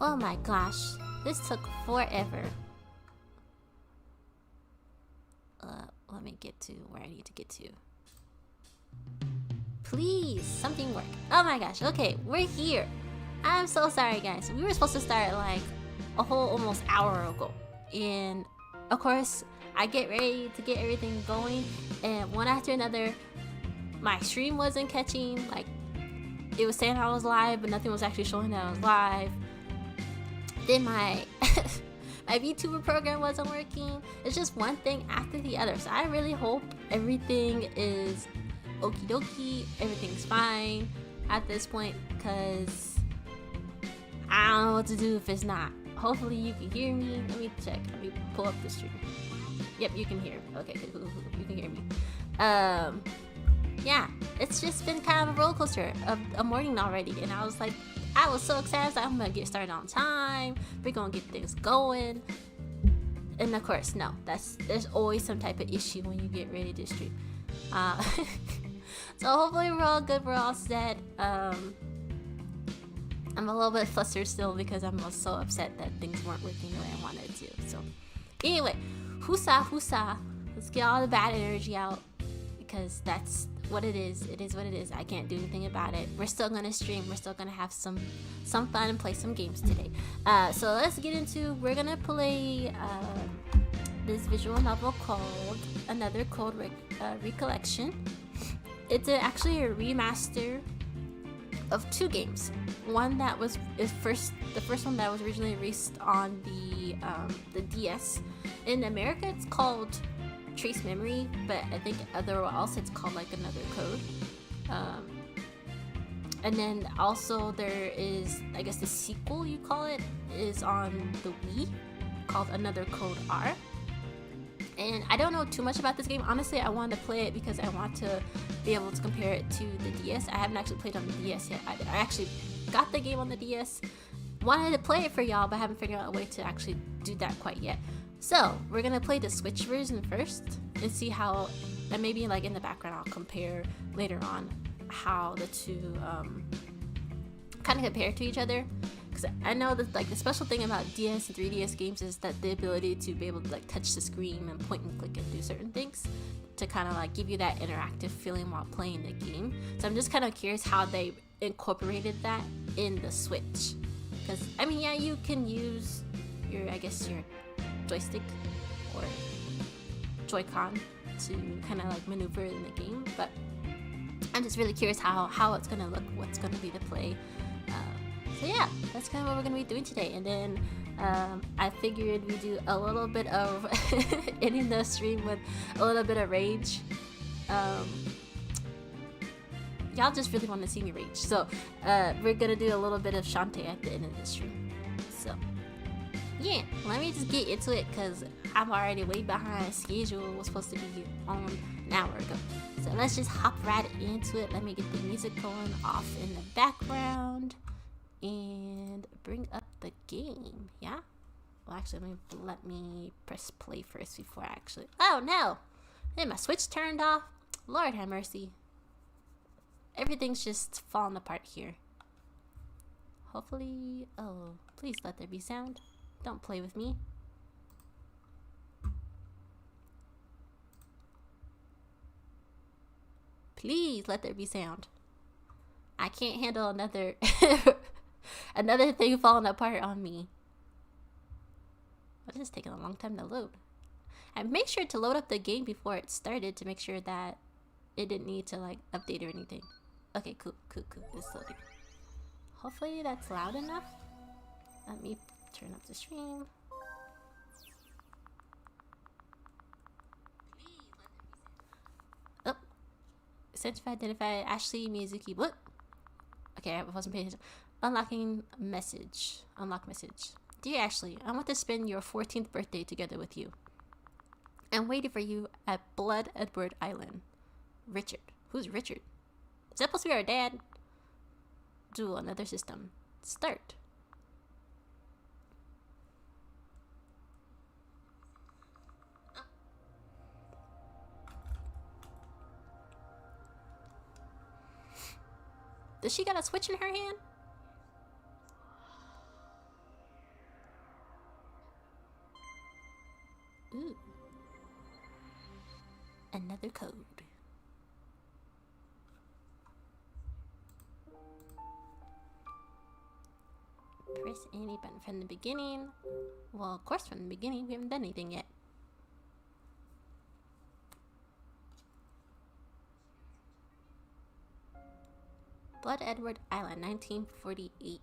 Oh my gosh, this took forever. Let me get to where I need to get to. Please, something work. Oh my gosh, okay, we're here. I'm so sorry, guys. We were supposed to start like a whole almost hour ago. And of course, I get ready to get everything going. And one after another, my stream wasn't catching. Like, it was saying I was live, but nothing was actually showing that I was live. Then my my VTuber program wasn't working. It's just one thing after the other. So I really hope everything is okie dokie, everything's fine at this point, because I don't know what to do if it's not. Hopefully you can hear me. Let me check. Let me pull up the stream. Yep, you can hear. Okay, cool. You can hear me. Yeah, it's just been kind of a roller coaster of a morning already, and I was so excited. I'm gonna get started on time. We're gonna get things going. And of course, no, there's always some type of issue when you get ready to stream. So hopefully we're all good. We're all set. I'm a little bit flustered still because I'm so upset that things weren't working the way I wanted to. So anyway, husa. Let's get all the bad energy out, because that's what it is. It is what it is. I can't do anything about it. We're still gonna stream. We're still gonna have some fun and play some games today. So let's get into. We're gonna play this visual novel called Another Cold Recollection. It's actually a remaster of two games. One that was the first one that was originally released on the DS. In America, it's called Trace Memory, but I think otherwhere else it's called like Another Code. And then also there is, I guess the sequel you call it, is on the Wii, called Another Code R. And I don't know too much about this game. Honestly, I wanted to play it because I want to be able to compare it to the DS. I haven't actually played on the DS yet. I actually got the game on the DS. Wanted to play it for y'all, but I haven't figured out a way to actually do that quite yet. So we're gonna play the Switch version first and see how, and maybe like in the background I'll compare later on how the two kind of compare to each other. Because I know that like the special thing about DS and 3DS games is that the ability to be able to like touch the screen and point and click and do certain things to kind of like give you that interactive feeling while playing the game. So I'm just kind of curious how they incorporated that in the Switch. Because I mean, yeah, you can use your joystick or Joy-Con to kind of like maneuver in the game, but I'm just really curious how it's gonna look, what's gonna be the play. So yeah, that's kind of what we're gonna be doing today. And then I figured we do a little bit of ending the stream with a little bit of rage. Y'all just really want to see me rage, so we're gonna do a little bit of Shantae at the end of the stream. So yeah, let me just get into it because I'm already way behind schedule. It was supposed to be on an hour ago. So let's just hop right into it. Let me get the music going off in the background and bring up the game. Yeah? Well, actually, let me press play first before I actually... Oh, no! Then my Switch turned off. Lord have mercy. Everything's just falling apart here. Hopefully... Oh, please let there be sound. Don't play with me. Please let there be sound. I can't handle another another thing falling apart on me. But it's taking a long time to load. I made sure to load up the game before it started to make sure that it didn't need to like update or anything. Okay, cool. It's loading. Hopefully that's loud enough. Let me turn up the stream. Oh, Sensitive identify Ashley Mizuki. What? Okay, I wasn't paying attention. Unlock message. Dear Ashley, I want to spend your 14th birthday together with you. I'm waiting for you at Blood Edward Island. Richard. Who's Richard? Is that supposed to be our dad? Do another system. Start. Does she got a Switch in her hand? Ooh. Another code. Press any button from the beginning. Well, of course from the beginning. We haven't done anything yet. Blood Edward Island, 1948.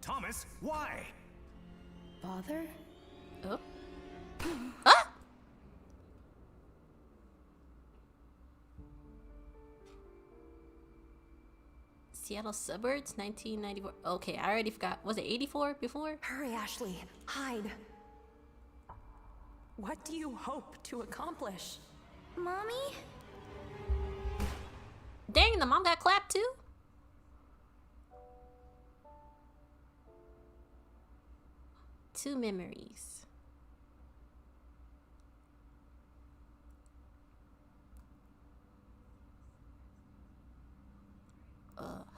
Thomas, why? Father? Oh. Ah! Seattle suburbs, 1994. Okay, I already forgot. Was it 84 before? Hurry, Ashley. Hide. What do you hope to accomplish? Mommy? Dang, the mom got clapped too? Two memories.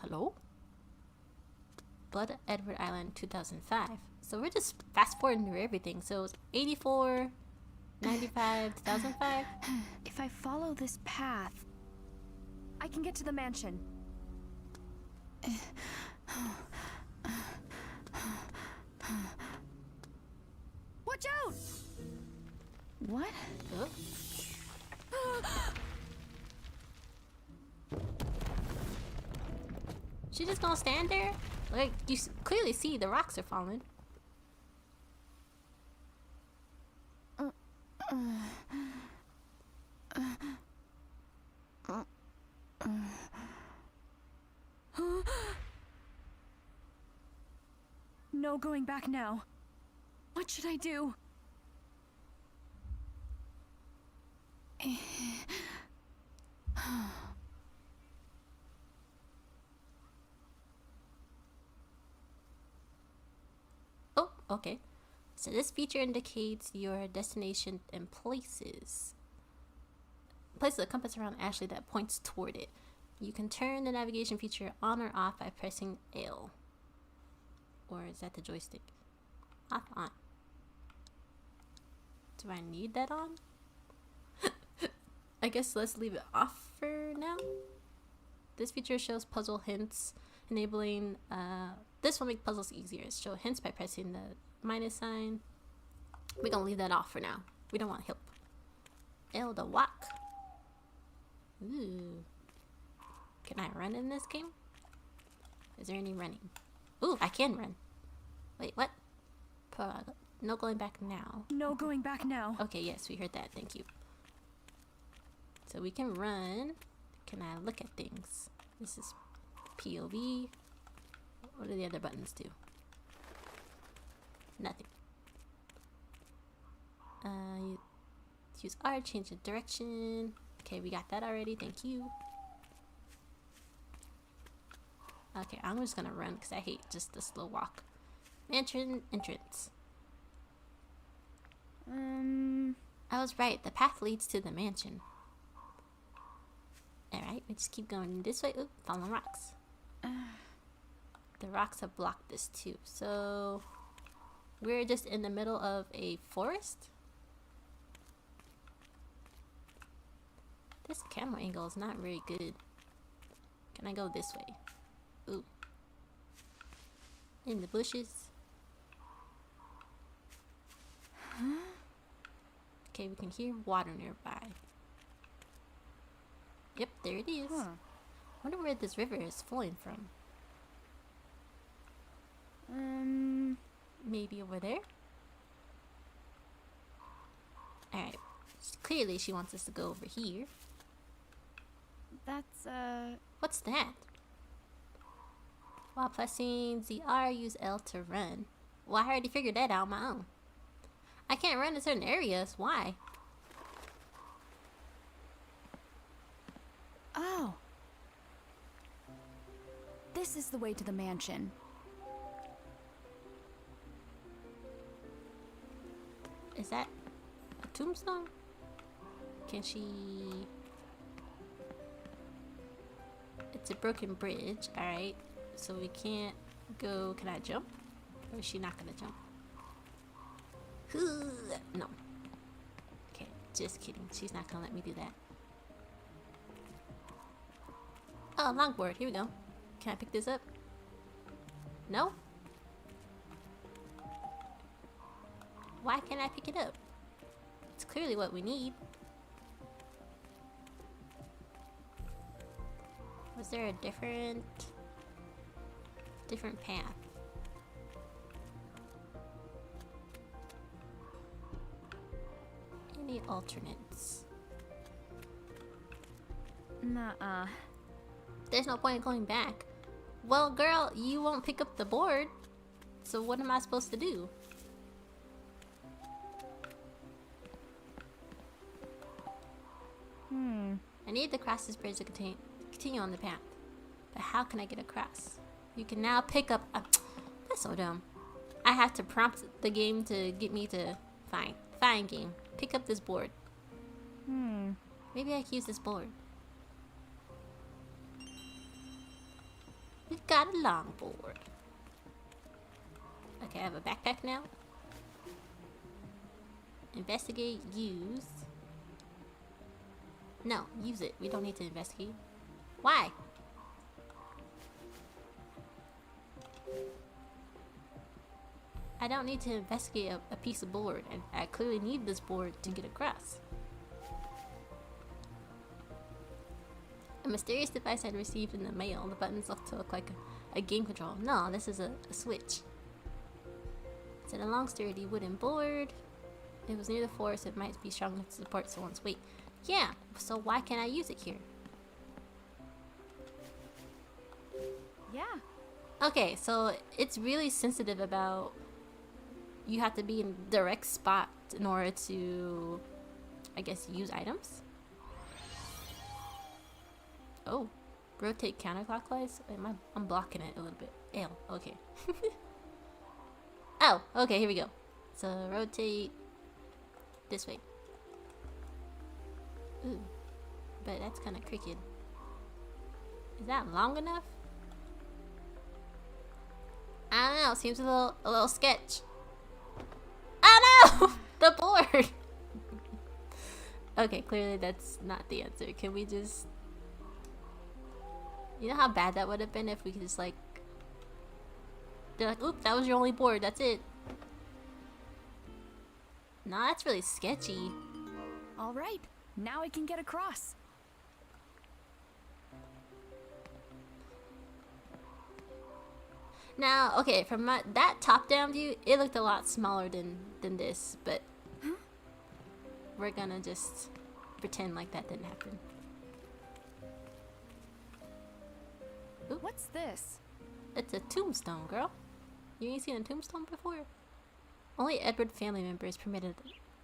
Hello? Blood Edward Island 2005. So we're just fast forwarding through everything. So it's 84, 95, 2005. If I follow this path, I can get to the mansion. Watch out! What? Oh. She just gonna stand there? Like, you clearly see the rocks are falling. No going back now. What should I do? Oh, okay. So this feature indicates your destination and places. Place a compass around Ashley that points toward it. You can turn the navigation feature on or off by pressing L. Or is that the joystick? Off, on. Do I need that on? I guess let's leave it off for now. This feature shows puzzle hints, enabling, this will make puzzles easier. Show hints by pressing the minus sign. We're gonna leave that off for now. We don't want help. L to walk. Ooh. Can I run in this game? Is there any running? Ooh, I can run. Wait, what? No going back now. No going back now. Okay, yes, we heard that. Thank you. So we can run. Can I look at things? This is POV. What do the other buttons do? Nothing. You use R, change the direction. Okay, we got that already. Thank you. Okay, I'm just gonna run because I hate just the slow walk. Mansion entrance. I was right. The path leads to the mansion. Alright, we just keep going this way. Oop, falling rocks. The rocks have blocked this too. So we're just in the middle of a forest. This camera angle is not very good. Can I go this way? Ooh. In the bushes. Okay, we can hear water nearby. Yep, there it is. Wonder where this river is flowing from. Maybe over there? Alright. Clearly she wants us to go over here. That's, What's that? While pressing ZR, use L to run. Well, I already figured that out on my own. I can't run in certain areas. Why? Oh. This is the way to the mansion. Is that a tombstone? Can she... It's a broken bridge. Alright. So we can't go. Can I jump? Or is she not gonna jump? No. Okay, just kidding. She's not gonna let me do that. Oh, longboard. Here we go. Can I pick this up? No? Why can't I pick it up? It's clearly what we need. Was there a different path? Any alternates? Nuh-uh. There's no point in going back. Well, girl, you won't pick up the board. So what am I supposed to do? I need to cross this bridge to continue on the path. But how can I get across? You can now pick up a... That's so dumb. I have to prompt the game to get me to... Fine game. Pick up this board. Maybe I can use this board. We've got a long board. Okay, I have a backpack now. Investigate, use. No, use it. We don't need to investigate. Why? I don't need to investigate a piece of board, and I clearly need this board to get across. A mysterious device I'd received in the mail. The buttons look to look like a game control. No, this is a switch. It's a long, sturdy wooden board. It was near the floor, so it might be strong enough to support someone's weight. Yeah, so why can't I use it here? Yeah. Okay, so it's really sensitive about you have to be in a direct spot in order to, I guess, use items. Oh, rotate counterclockwise? I'm blocking it a little bit. Ew, okay. Oh, okay, here we go. So rotate this way. Ooh, but that's kind of crooked. Is that long enough? I don't know. Seems a little sketch. Oh no! The board. Okay, clearly that's not the answer. Can we just? You know how bad that would have been if we could just like. They're like, "Oop, that was your only board. That's it." Nah, that's really sketchy. All right. Now I can get across. Now, okay, from that top-down view, it looked a lot smaller than this, but we're gonna just pretend like that didn't happen. Ooh. What's this? It's a tombstone, girl. You ain't seen a tombstone before? Only Edward family members permitted.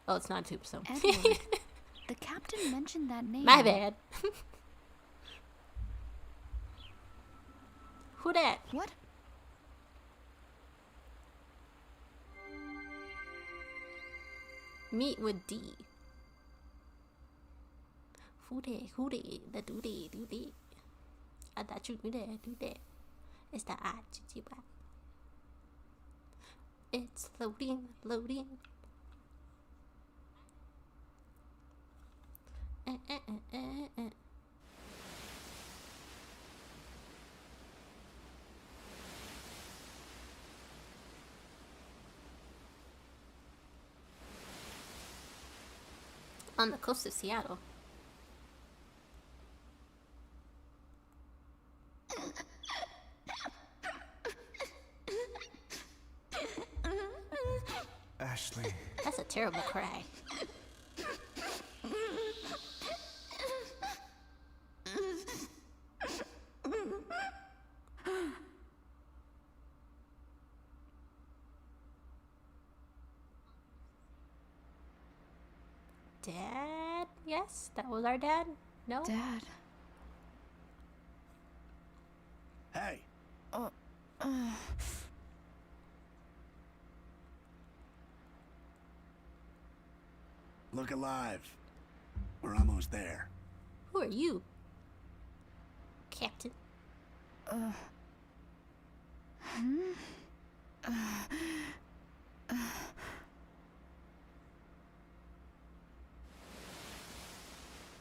Oh, it's not a tombstone. Edward. The captain mentioned that name. My bad. Who that? What? Meet with D. Who that? The do that. I thought you do that. It's the I. It's loading. On the coast of Seattle. Ashley. That's a terrible cry. Dad? Yes, that was our dad? No? Dad. Hey. Look alive. We're almost there. Who are you? Captain.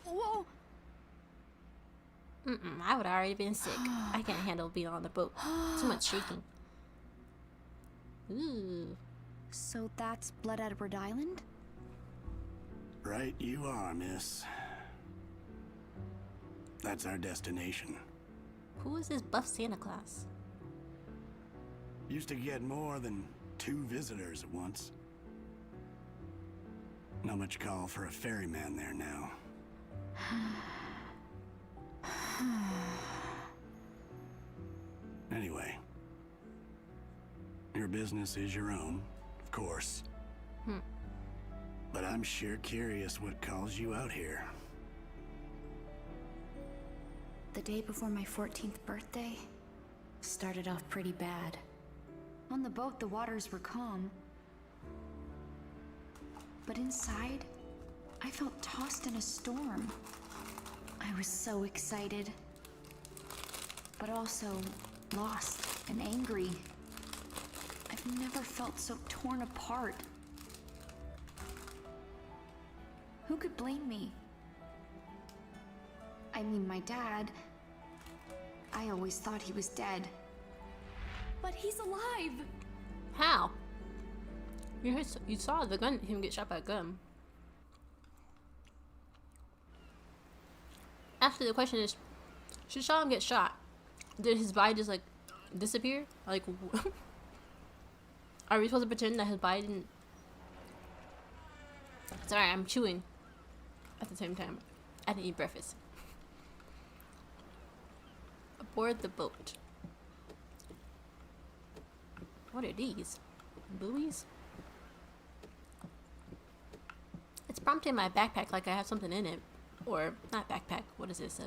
Whoa! I would have already been sick. I can't handle being on the boat. Too much shaking. Ooh. So that's Blood Edward Island? Right you are, miss. That's our destination. Who is this buff Santa Claus? Used to get more than 2 visitors at once. Not much call for a ferryman there now. Anyway, your business is your own, of course. But I'm sure curious what calls you out here. The day before my 14th birthday started off pretty bad. On the boat, the waters were calm. But inside, I felt tossed in a storm. I was so excited, but also lost and angry. I've never felt so torn apart. Who could blame me? I mean, my dad. I always thought he was dead. But he's alive! How? You saw the gun, him get shot by a gun. Actually, the question is, she saw him get shot. Did his body just like disappear? Like, are we supposed to pretend that his body didn't? Sorry, I'm chewing at the same time. I didn't eat breakfast. Aboard the boat. What are these? Buoys? It's prompting my backpack like I have something in it. Or, not backpack, what is this?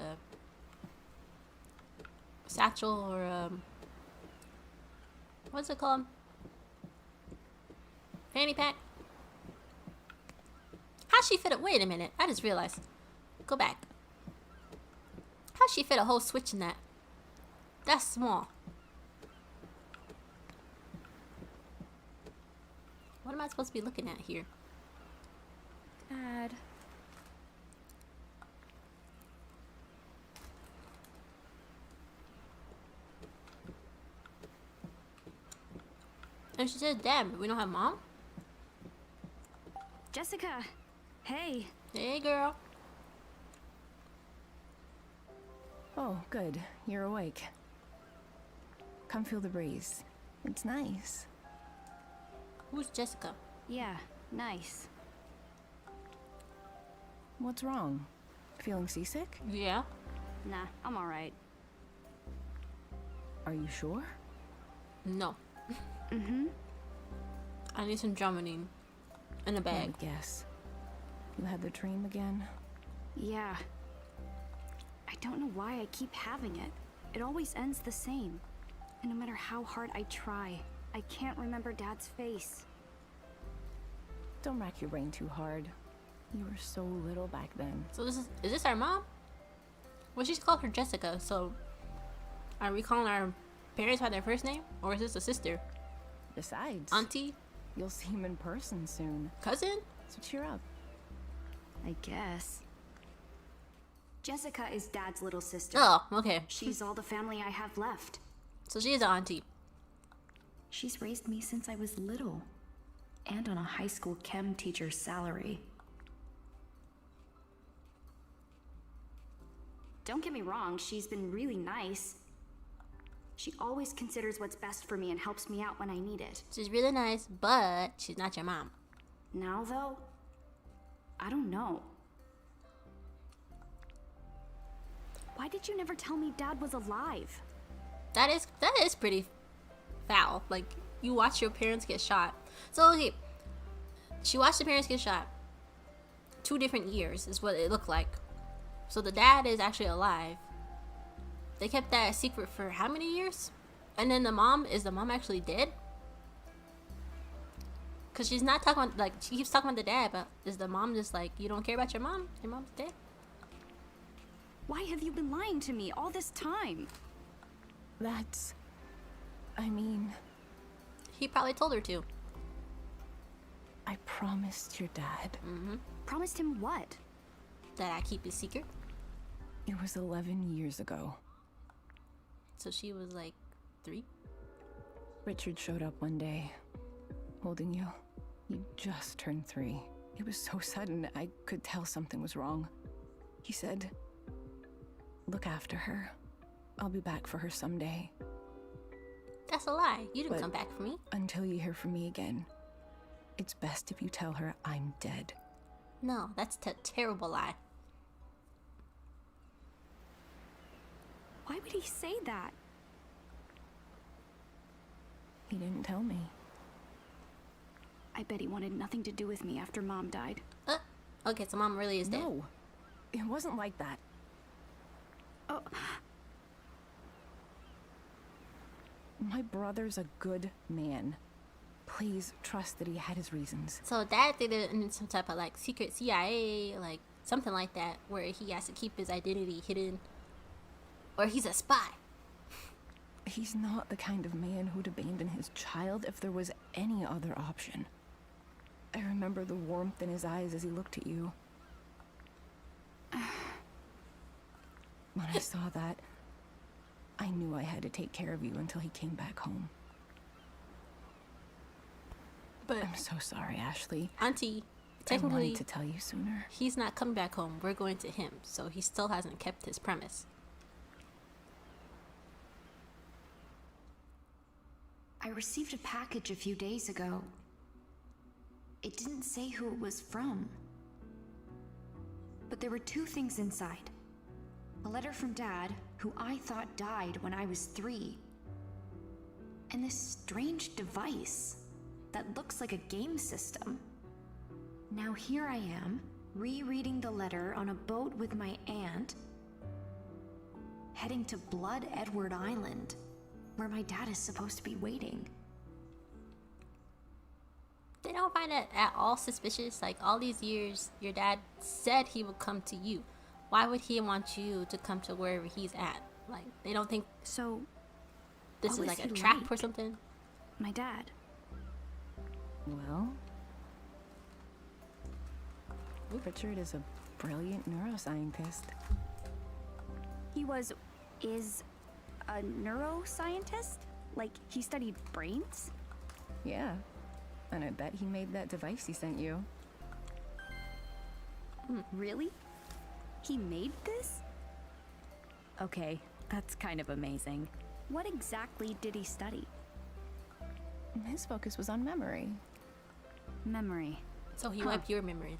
Satchel or, what's it called? Fanny pack? How'd she fit it? Wait a minute, I just realized. Go back. How'd she fit a whole switch in that? That's small. What am I supposed to be looking at here? Dad. And she said, "Damn, we don't have mom." Jessica! Hey! Hey, girl. Oh, good. You're awake. Come feel the breeze. It's nice. Who's Jessica? Yeah, nice. What's wrong? Feeling seasick? Yeah. Nah, I'm alright. Are you sure? No. I need some Dramamine in a I bag. would guess. You had the dream again? Yeah. I don't know why I keep having it. It always ends the same. And no matter how hard I try, I can't remember Dad's face. Don't rack your brain too hard. You were so little back then. So is this our mom? Well, she's called her Jessica, so are we calling our parents by their first name? Or is this a sister? Besides, Auntie? you'll see him in person soon. Cousin? So cheer up. I guess. Jessica is Dad's little sister. Oh, okay. She's all the family I have left. So she is an auntie. She's raised me since I was little. And on a high school chem teacher's salary. Don't get me wrong, she's been really nice. She always considers what's best for me and helps me out when I need it. She's really nice, but she's not your mom. Now, though, I don't know. Why did you never tell me Dad was alive? That is pretty foul. Like, you watch your parents get shot. So, okay, she watched the parents get shot. 2 different years is what it looked like. So the dad is actually alive. They kept that a secret for how many years? And then is the mom actually dead? Because she's not talking about, like, she keeps talking about the dad, but is the mom just like, you don't care about your mom? Your mom's dead? Why have you been lying to me all this time? That's... I mean, He probably told her to. I promised your dad. Promised him what? That I keep his secret. It was 11 years ago. So she was like 3. Richard showed up one day, holding you. You just turned 3. It was so sudden, I could tell something was wrong. He said, look after her. I'll be back for her someday. That's a lie. You didn't But- come back for me. Until you hear from me again, it's best if you tell her I'm dead. No, that's a terrible lie. Why would he say that? He didn't tell me. I bet he wanted nothing to do with me after Mom died. Okay, so mom really is dead. No, it wasn't like that. Oh, My brother's a good man. Please trust that he had his reasons. So dad think they're in some type of like secret CIA, like something like that, where he has to keep his identity hidden, or he's a spy. He's not the kind of man who'd abandon his child if there was any other option. I remember the warmth in his eyes as he looked at you. When I saw that, I knew I had to take care of you until he came back home. But I'm so sorry, Ashley. Auntie, I technically, wanted to tell you sooner. he's not coming back home. We're going to him, so he still hasn't kept his promise. I received a package a few days ago. It didn't say who it was from. But there were 2 things inside. A letter from Dad, who I thought died when I was 3. And this strange device that looks like a game system. Now here I am, rereading the letter on a boat with my aunt, heading to Blood Edward Island, where my dad is supposed to be waiting. They don't find it at all suspicious. Like all these years, your dad said he would come to you. Why would he want you to come to wherever he's at? Like they don't think so this what is was like a he trap like? or something. my dad. Well, Richard is a brilliant neuroscientist. He is a neuroscientist? Like, he studied brains? Yeah, and I bet he made that device he sent you. Really? He made this? Okay, that's kind of amazing. What exactly did he study? His focus was on memory. Memory. So he wiped your memory.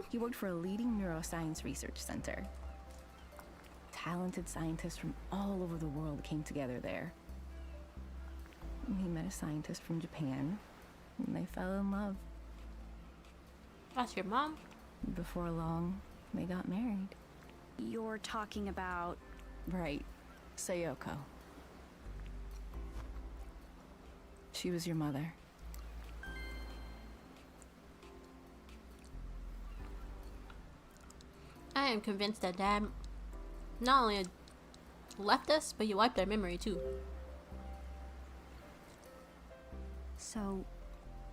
He worked for a leading neuroscience research center. Talented scientists from all over the world came together there. He met a scientist from Japan, and they fell in love. That's your mom? Before long, they got married. You're talking about... Right, Sayoko. She was your mother. I am convinced that dad not only left us, but he wiped our memory too. So,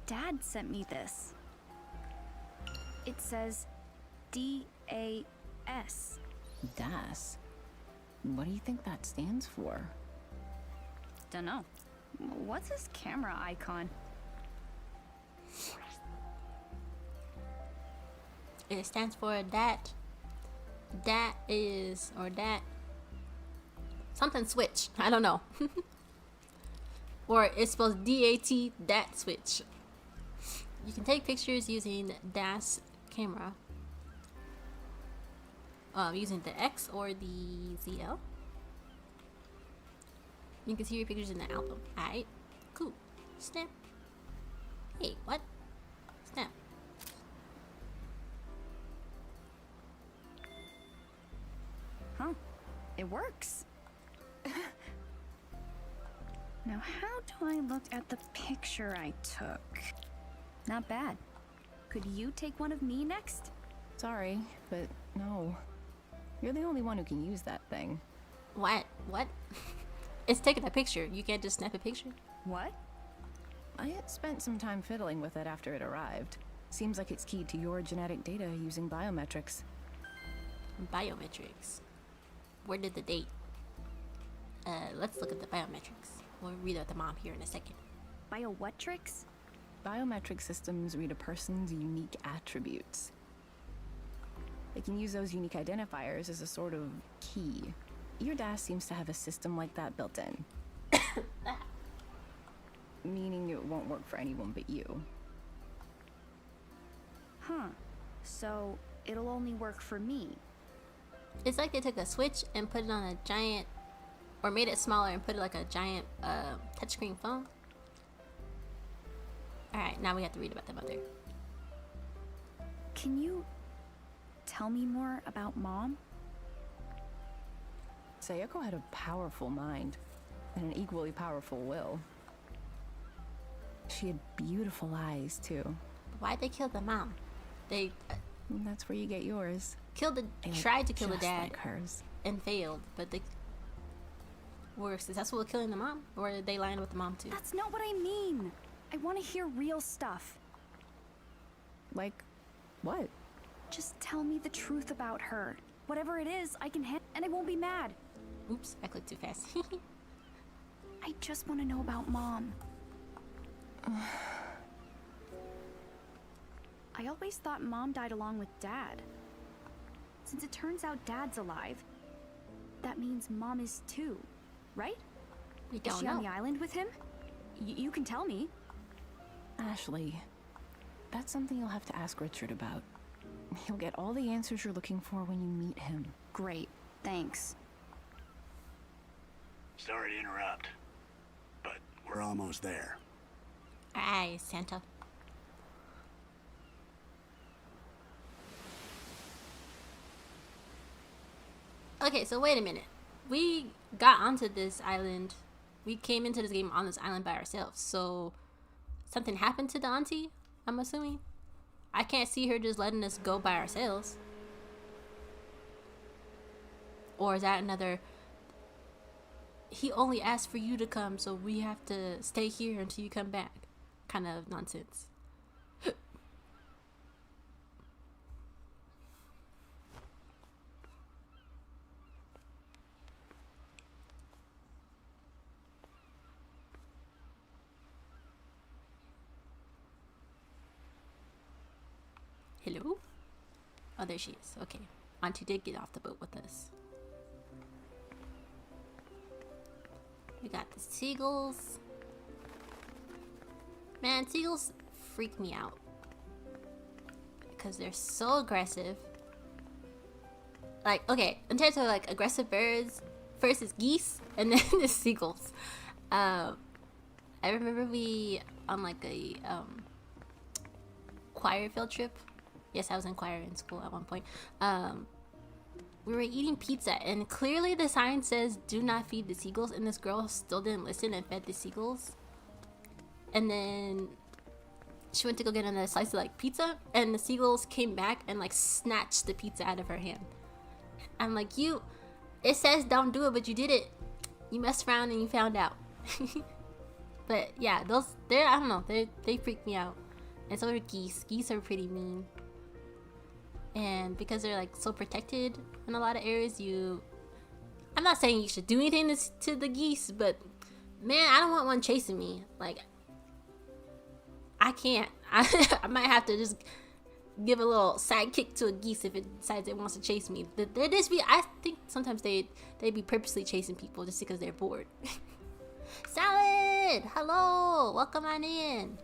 Dad sent me this. It says D-A-S. DAS. What do you think that stands for? Dunno. What's his camera icon? It stands for that. That is, or that. Something switch. I don't know. Or it's spelled D-A-T, that switch. You can take pictures using DAS camera. Using the X or the ZL. You can see your pictures in the album. Alright, cool. Snap. Hey, what? Snap. Huh. It works. Now, how do I look at the picture I took? Not bad. Could you take one of me next? Sorry, but no. You're the only one who can use that thing. What? What? It's taking a picture. You can't just snap a picture. What? I had spent some time fiddling with it after it arrived. Seems like it's keyed to your genetic data using biometrics. Biometrics. Where did the date? Let's look at the biometrics. We'll read out the mom here in a second. Bio what tricks? Biometric systems read a person's unique attributes. They can use those unique identifiers as a sort of key. Your DAS seems to have a system like that built in. Meaning it won't work for anyone but you. Huh. So, it'll only work for me. It's like they took a switch and put it on a giant, or made it smaller and put it like a giant touchscreen phone. Alright, now we have to read about the mother. Can you tell me more about Mom? Sayoko had a powerful mind and an equally powerful will. She had beautiful eyes, too. Why'd they kill the mom? They And that's where you get yours. killed the, They look tried to kill the just dad like hers. and failed, but they were successful at killing the mom, or they lined with the mom too. That's not what I mean. I want to hear real stuff. Like, what? Just tell me the truth about her. Whatever it is, I can handle, and I won't be mad. Oops, I clicked too fast. I just want to know about Mom. I always thought Mom died along with Dad. Since it turns out Dad's alive, that means Mom is too, right? We Is don't she on the know. island with him? You can tell me. Ashley, that's something you'll have to ask Richard about. You'll get all the answers you're looking for when you meet him. Great, thanks. Sorry to interrupt, but we're almost there. Aye, Santa. Okay, so wait a minute. We got onto this island. We came into this game on this island by ourselves. So something happened to the auntie, I'm assuming. I can't see her just letting us go by ourselves. Or is that another... He only asked for you to come, so we have to stay here until you come back. Kind of nonsense. Hello? Oh, there she is. Okay. Auntie did get off the boat with us. We got the seagulls. Man, seagulls freak me out. Because they're so aggressive. Like, okay, in terms of like aggressive birds, first is geese, and then the seagulls. I remember we, on like a choir field trip. Yes, I was in choir in school at one point. We were eating pizza, and clearly the sign says do not feed the seagulls, and this girl still didn't listen and fed the seagulls. And then she went to go get another slice of like pizza, and the seagulls came back and like snatched the pizza out of her hand. I'm like, it says don't do it, but you did it. You messed around and you found out. But yeah, I don't know, they freak me out. And so are geese. Geese are pretty mean. And because they're like so protected in a lot of areas, I'm not saying you should do anything to the geese, but man, I don't want one chasing me. Like, I can't. I might have to just give a little sidekick to a geese if it decides it wants to chase me. I think sometimes they be purposely chasing people just because they're bored. Salad! Hello! Welcome on in.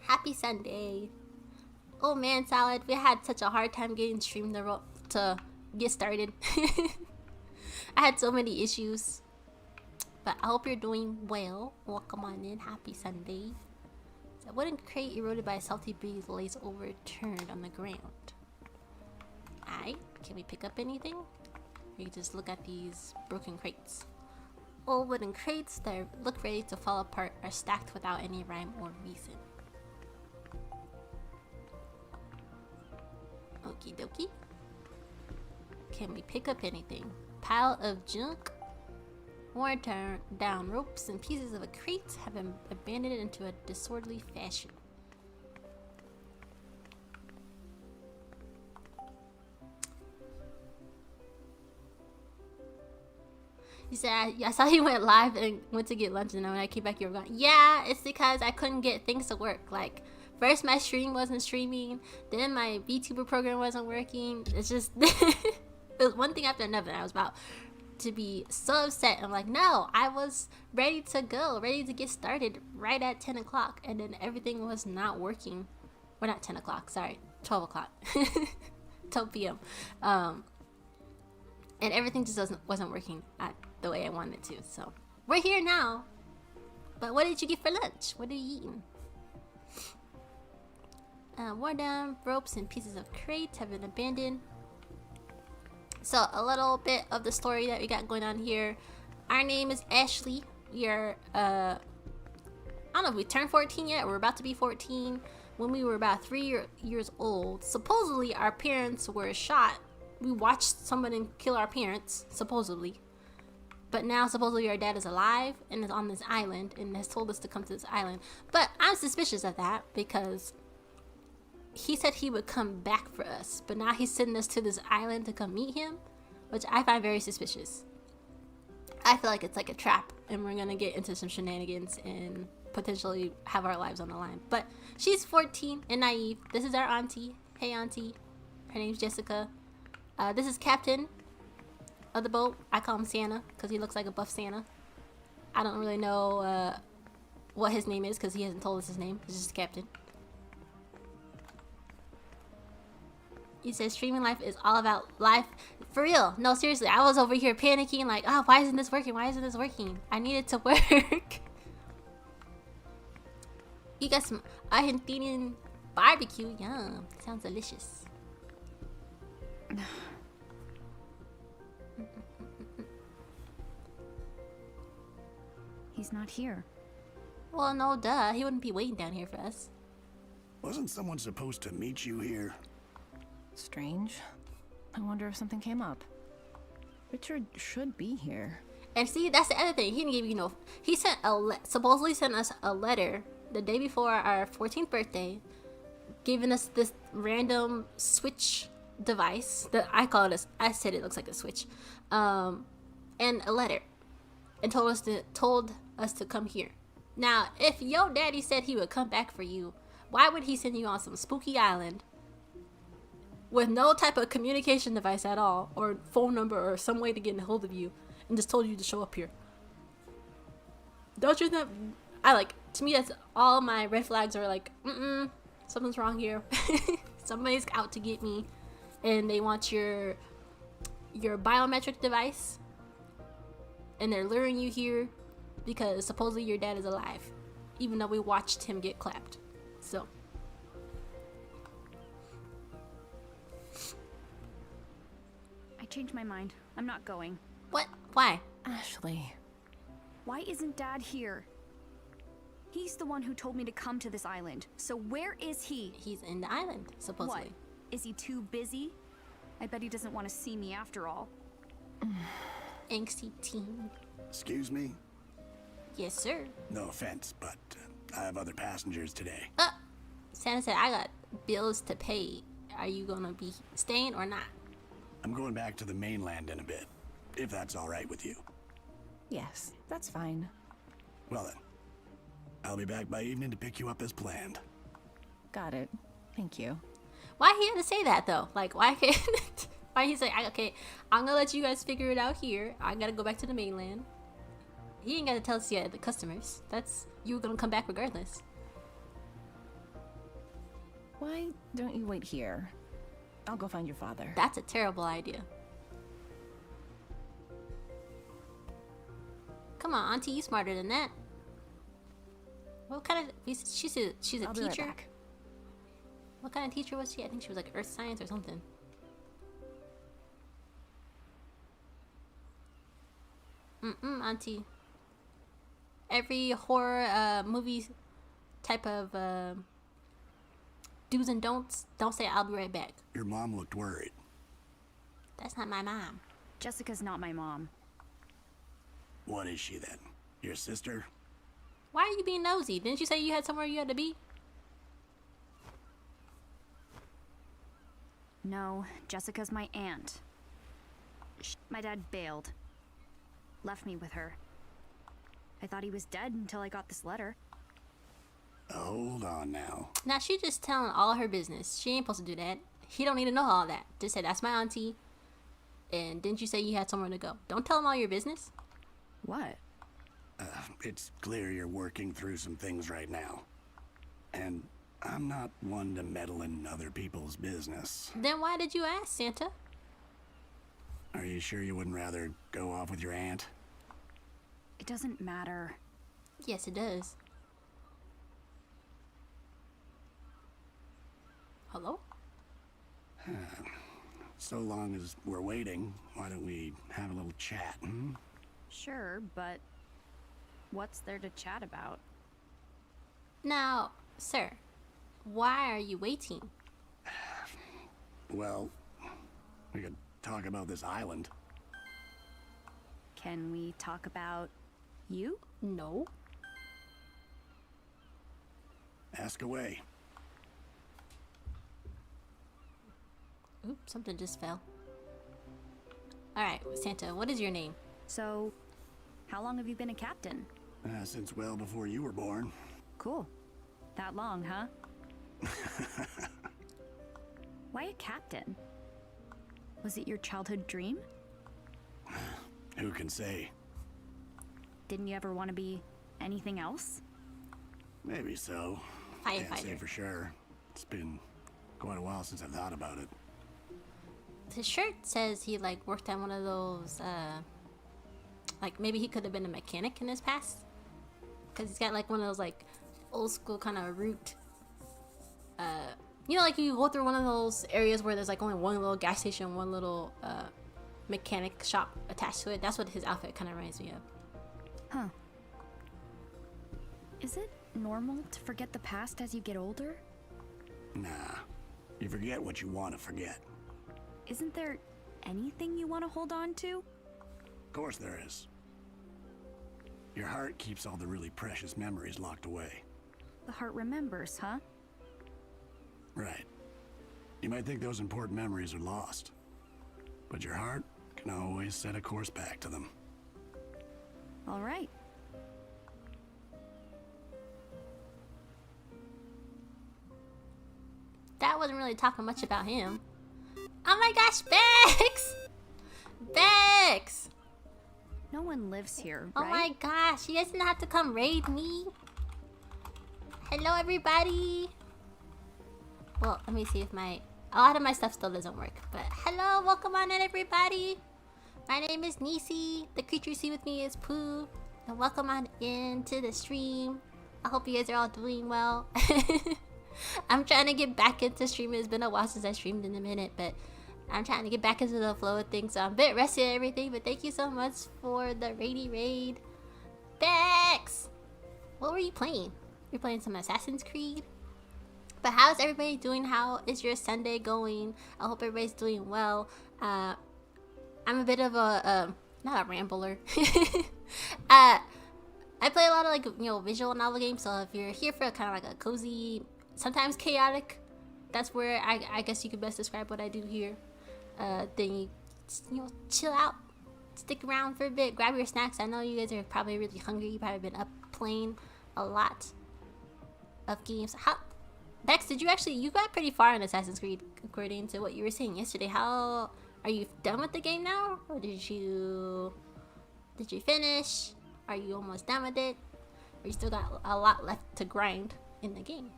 Happy Sunday. Oh man, Salad, we had such a hard time getting stream to get started. I had so many issues. But I hope you're doing well. Welcome on in. Happy Sunday. A wooden crate eroded by a salty breeze lays overturned on the ground. Alright, can we pick up anything? We just look at these broken crates. Old wooden crates that look ready to fall apart are stacked without any rhyme or reason. Okie dokie. Can we pick up anything? Pile of junk. Worn down ropes and pieces of a crate have been abandoned into a disorderly fashion. He said, I saw you went live and went to get lunch, and then when I came back, you were gone. Yeah, it's because I couldn't get things to work. Like, first my stream wasn't streaming, then my VTuber program wasn't working. It's just, it was one thing after another. I was about to be so upset. I'm like, no, I was ready to go, ready to get started right at 10 o'clock, and then everything was not working. Well, not 10 o'clock, sorry, 12 o'clock. 12 p.m. And everything just wasn't working at the way I wanted it to. So we're here now. But what did you get for lunch? What are you eating? Worn down ropes and pieces of crates have been abandoned. So a little bit of the story that we got going on here. Our name is Ashley. We are I don't know if we turned 14 yet. We're about to be 14. When we were about 3 years old, supposedly our parents were shot. We watched somebody kill our parents, supposedly. But now supposedly our dad is alive and is on this island and has told us to come to this island. But I'm suspicious of that because he said he would come back for us. But now he's sending us to this island to come meet him, which I find very suspicious. I feel like it's like a trap and we're going to get into some shenanigans and potentially have our lives on the line. But she's 14 and naive. This is our auntie. Hey, auntie. Her name's Jessica. This is Captain of the boat. I call him Santa because he looks like a buff Santa. I don't really know what his name is because he hasn't told us his name. He's just Captain. He says streaming life is all about life. For real. No, seriously. I was over here panicking like, oh, why isn't this working? Why isn't this working? I need it to work. You got some Argentinian barbecue. Yum. Sounds delicious. He's not here. Well, no, duh. He wouldn't be waiting down here for us. Wasn't someone supposed to meet you here? Strange. I wonder if something came up. Richard should be here. And see, that's the other thing. He didn't give you no. He sent supposedly sent us a letter the day before our 14th birthday, giving us this random Switch device that I call it. I said it looks like a Switch, and a letter, and told us to come here. Now, if your daddy said he would come back for you, why would he send you on some spooky island with no type of communication device at all, or phone number, or some way to get a hold of you, and just told you to show up here? Don't you think? To me, that's all my red flags are like, something's wrong here. Somebody's out to get me, and they want your biometric device, and they're luring you here because supposedly your dad is alive, even though we watched him get clapped. So. I changed my mind. I'm not going. What? Why? Ashley. Why isn't Dad here? He's the one who told me to come to this island. So where is he? He's in the island, supposedly. What? Is he too busy? I bet he doesn't want to see me after all. Angsty teen. Excuse me? Yes, sir. No offense, but I have other passengers today. Santa said, I got bills to pay. Are you gonna be staying or not? I'm going back to the mainland in a bit, if that's all right with you. Yes, that's fine. Well then, I'll be back by evening to pick you up as planned. Got it. Thank you. Why he had to say that though? Like, why can't? Why he say, okay, I'm gonna let you guys figure it out here. I gotta go back to the mainland. He ain't gotta tell us yet, the customers. That's, you were gonna come back regardless. Why don't you wait here? I'll go find your father. That's a terrible idea. Come on, Auntie, you smarter than that. What kind of? She's a I'll be right teacher. back. What kind of teacher was she? I think she was like earth science or something. Auntie. Every horror movie type of do's and don'ts. Don't say I'll be right back. Your mom looked worried. That's not my mom. Jessica's not my mom. What is she then? Your sister? Why are you being nosy? Didn't you say you had somewhere you had to be? No, Jessica's my aunt. My dad bailed. Left me with her. I thought he was dead until I got this letter. Hold on now. Now she just telling all her business. She ain't supposed to do that. He don't need to know all that. Just say that's my auntie. And didn't you say you had somewhere to go? Don't tell him all your business. What? It's clear you're working through some things right now. And I'm not one to meddle in other people's business. Then why did you ask, Santa? Are you sure you wouldn't rather go off with your aunt? It doesn't matter. Yes, it does. Hello? So long as we're waiting, why don't we have a little chat, hmm? Sure, but what's there to chat about? Now, sir, why are you waiting? Well, we could talk about this island. Can we talk about you? No. Ask away. Oops, something just fell. Alright, Santa, what is your name? So, how long have you been a captain? Since well before you were born. Cool. That long, huh? Why a captain? Was it your childhood dream? Who can say? Didn't you ever want to be anything else? Maybe so. Can't say Firefighter. for sure. It's been quite a while since I've thought about it. His shirt says he like worked at one of those like maybe he could have been a mechanic in his past, because he's got like one of those like old school kind of route, you know, like you go through one of those areas where there's like only one little gas station, one little mechanic shop attached to it. That's what his outfit kind of reminds me of. Huh. Is it normal to forget the past as you get older? Nah. You forget what you want to forget. Isn't there anything you want to hold on to? Of course there is. Your heart keeps all the really precious memories locked away. The heart remembers, huh? Right. You might think those important memories are lost, but your heart can always set a course back to them. All right. That wasn't really talking much about him. Oh my gosh, Bex! Bex! No one lives here, Oh right? my gosh, you guys didn't have to come raid me. Hello, everybody. Well, let me see if a lot of my stuff still doesn't work. But hello, welcome on in, everybody. My name is Nisi. The creature you see with me is Pooh. And welcome on into the stream. I hope you guys are all doing well. I'm trying to get back into streaming. It's been a while since I streamed in a minute, but I'm trying to get back into the flow of things. So I'm a bit rusty and everything, but thank you so much for the rainy raid. Bex! What were you playing? You're playing some Assassin's Creed? But how's everybody doing? How is your Sunday going? I hope everybody's doing well. I'm a bit of a, not a rambler. I play a lot of like, you know, visual novel games. So if you're here for kind of like a cozy, sometimes chaotic, that's where I guess you could best describe what I do here. Then you know, chill out, stick around for a bit, grab your snacks. I know you guys are probably really hungry. You've probably been up playing a lot of games. Bex, you got pretty far in Assassin's Creed according to what you were saying yesterday. How are you done with the game now, or did you finish? Are you almost done with it? Or you still got a lot left to grind in the game?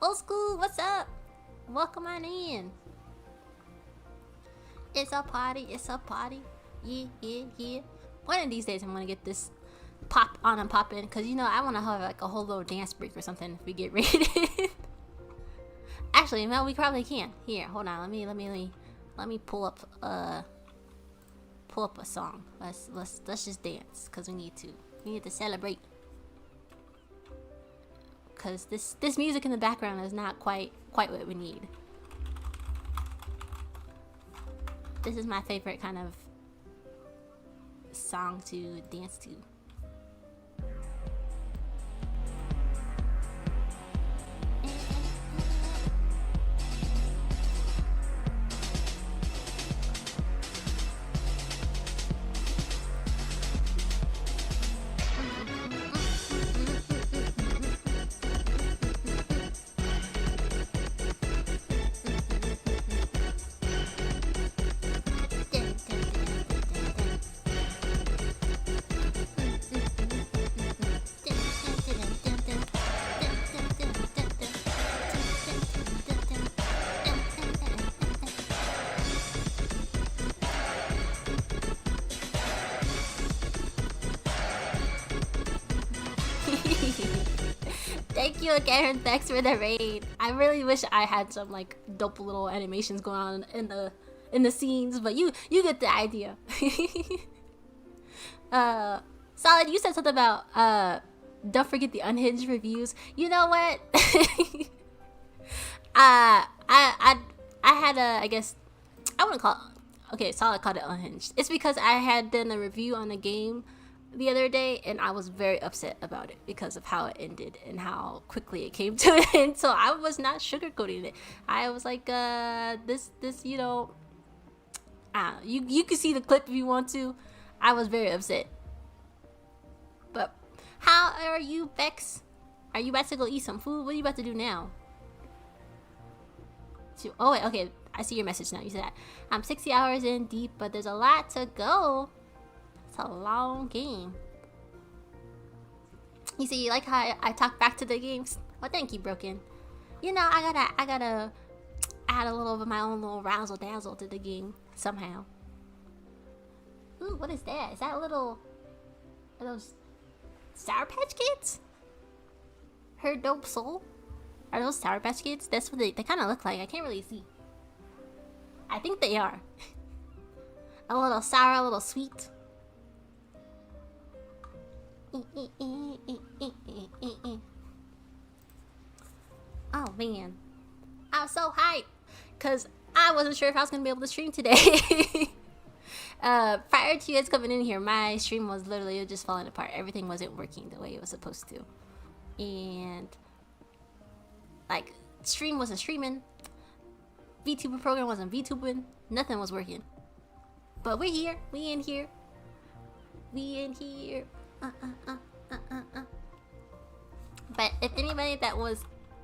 Old school, what's up? Welcome on in. It's a party, it's a party. Yeah, yeah, yeah. One of these days I'm gonna get this pop on and pop in, because you know I want to have like a whole little dance break or something if we get raided. Actually, no, we probably can. Here, hold on. Let me pull up a song. Let's just dance, because we need to celebrate. Because this music in the background is not quite what we need. This is my favorite kind of song to dance to. Thank you again, thanks for the raid. I really wish I had some like dope little animations going on in the scenes, but you get the idea. Solid, you said something about don't forget the unhinged reviews. You know what? I had a, I guess I wouldn't call it, okay, Solid called it unhinged. It's because I had done a review on a game the other day and I was very upset about it because of how it ended and how quickly it came to an end. So I was not sugarcoating it. I was like, this, you know, you can see the clip if you want to. I was very upset. But how are you, Bex? Are you about to go eat some food? What are you about to do now? Oh wait, okay, I see your message now. You said that. I'm 60 hours in deep, but there's a lot to go. It's a long game. You see, you like how I talk back to the games? Well, thank you, Broken. You know, I gotta add a little of my own little razzle dazzle to the game somehow. Ooh, what is that? Is that a little? Are those Sour Patch Kids? Her dope soul? Are those Sour Patch Kids? That's what they kind of look like. I can't really see. I think they are. A little sour, a little sweet. Oh man, I was so hyped because I wasn't sure if I was gonna be able to stream today. Prior to you guys coming in here, my stream was literally just falling apart. Everything wasn't working the way it was supposed to, and like stream wasn't streaming, VTuber program wasn't VTubing, nothing was working. But we're here, we in here. But if anybody that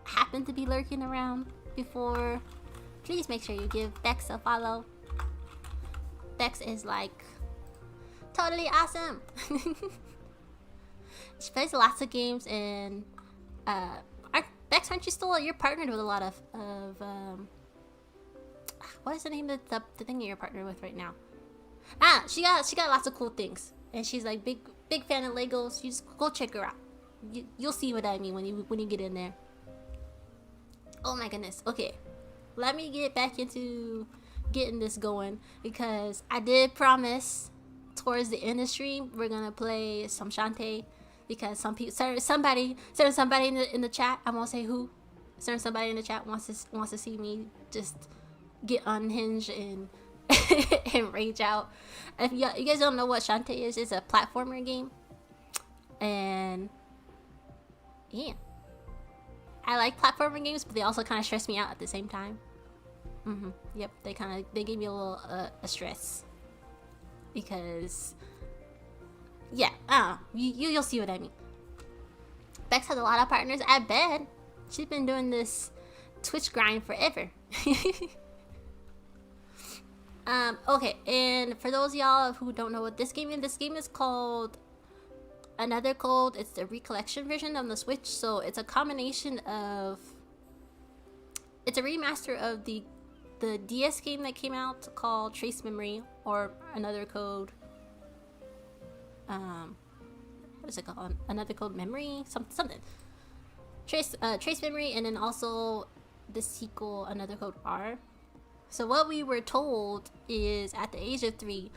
happened to be lurking around before, please make sure you give Bex a follow. Bex is like totally awesome. She plays lots of games, and Bex, aren't you still? You're partnered with a lot of what is the name of the thing that you're partnered with right now? She got lots of cool things, and she's like big fan of Legos. You just go check her out. You'll see what I mean when you get in there. Oh my goodness. Okay, let me get back into getting this going, because I did promise towards the end of the stream we're gonna play some Shantae, because somebody in the chat, I won't say who, somebody in the chat wants to see me just get unhinged and and rage out. If you guys don't know what Shantae is, it's a platformer game, and yeah, I like platformer games, but they also kind of stress me out at the same time. Yep, they gave me a little a stress, because yeah, you'll see what I mean. Bex has a lot of partners. I bet she's been doing this Twitch grind forever. Okay, and for those of y'all who don't know what this game is called Another Code. It's the Recollection version on the Switch, so it's a combination of, it's a remaster of the DS game that came out called Trace Memory, or Another Code. What is it called? Another Code Memory? Something. Trace Memory, and then also the sequel, Another Code R. So what we were told is, at the age of 3,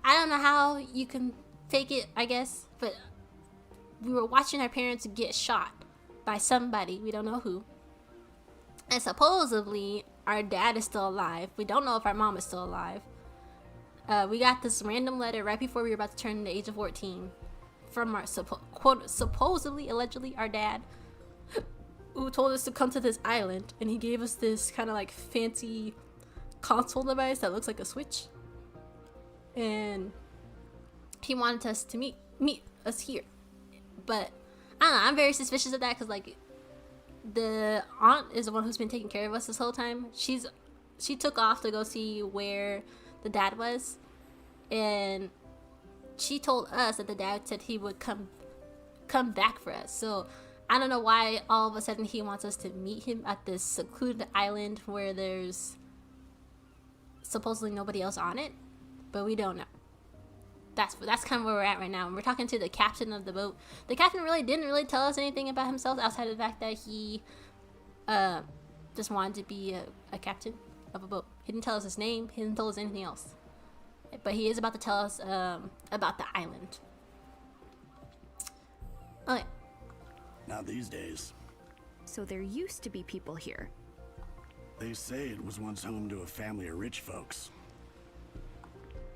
I don't know how you can fake it, I guess, but we were watching our parents get shot by somebody, we don't know who. And supposedly our dad is still alive. We don't know if our mom is still alive. We got this random letter right before we were about to turn the age of 14 from our supposedly, allegedly, our dad, who told us to come to this island, and he gave us this kind of like fancy console device that looks like a Switch, and he wanted us to meet us here. But I don't know, I'm very suspicious of that because like the aunt is the one who's been taking care of us this whole time. She took off to go see where the dad was, and she told us that the dad said he would come back for us. So I don't know why all of a sudden he wants us to meet him at this secluded island where there's supposedly nobody else on it, but we don't know. That's kind of where we're at right now. And we're talking to the captain of the boat. The captain didn't really tell us anything about himself outside of the fact that he just wanted to be a captain of a boat. He didn't tell us his name. He didn't tell us anything else. But he is about to tell us about the island. Okay. Not these days. So there used to be people here. They say it was once home to a family of rich folks.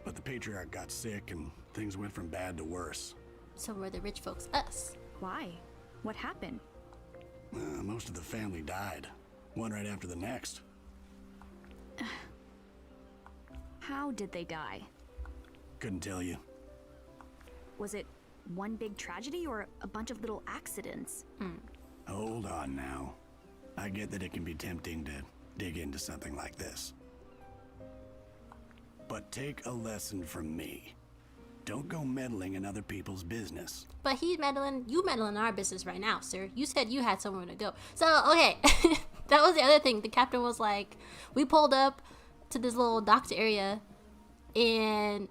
But the patriarch got sick and things went from bad to worse. So were the rich folks us? Why? What happened? Most of the family died, one right after the next. How did they die? Couldn't tell you. Was it one big tragedy or a bunch of little accidents? Hold on now. I get that it can be tempting to dig into something like this. But take a lesson from me. Don't go meddling in other people's business. But you meddling in our business right now, sir. You said you had somewhere to go. So, okay. That was the other thing. The captain was like, we pulled up to this little docked area, and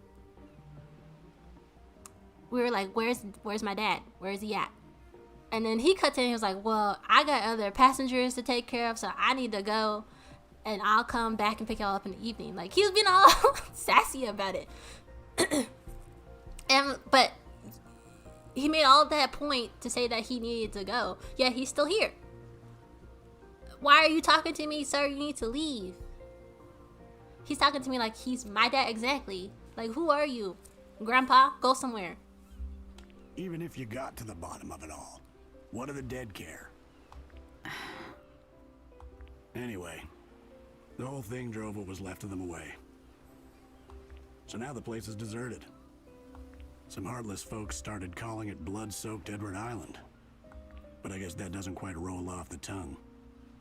we were like, where's my dad? Where's he at? And then he cut in and he was like, well, I got other passengers to take care of, so I need to go, and I'll come back and pick y'all up in the evening. Like, he was being all sassy about it. But he made all of that point to say that he needed to go. Yeah, he's still here. Why are you talking to me, sir? You need to leave. He's talking to me like he's my dad exactly. Like, who are you? Grandpa, go somewhere. Even if you got to the bottom of it all, what do the dead care? Anyway, the whole thing drove what was left of them away. So now the place is deserted. Some heartless folks started calling it blood-soaked Edward Island. But I guess that doesn't quite roll off the tongue.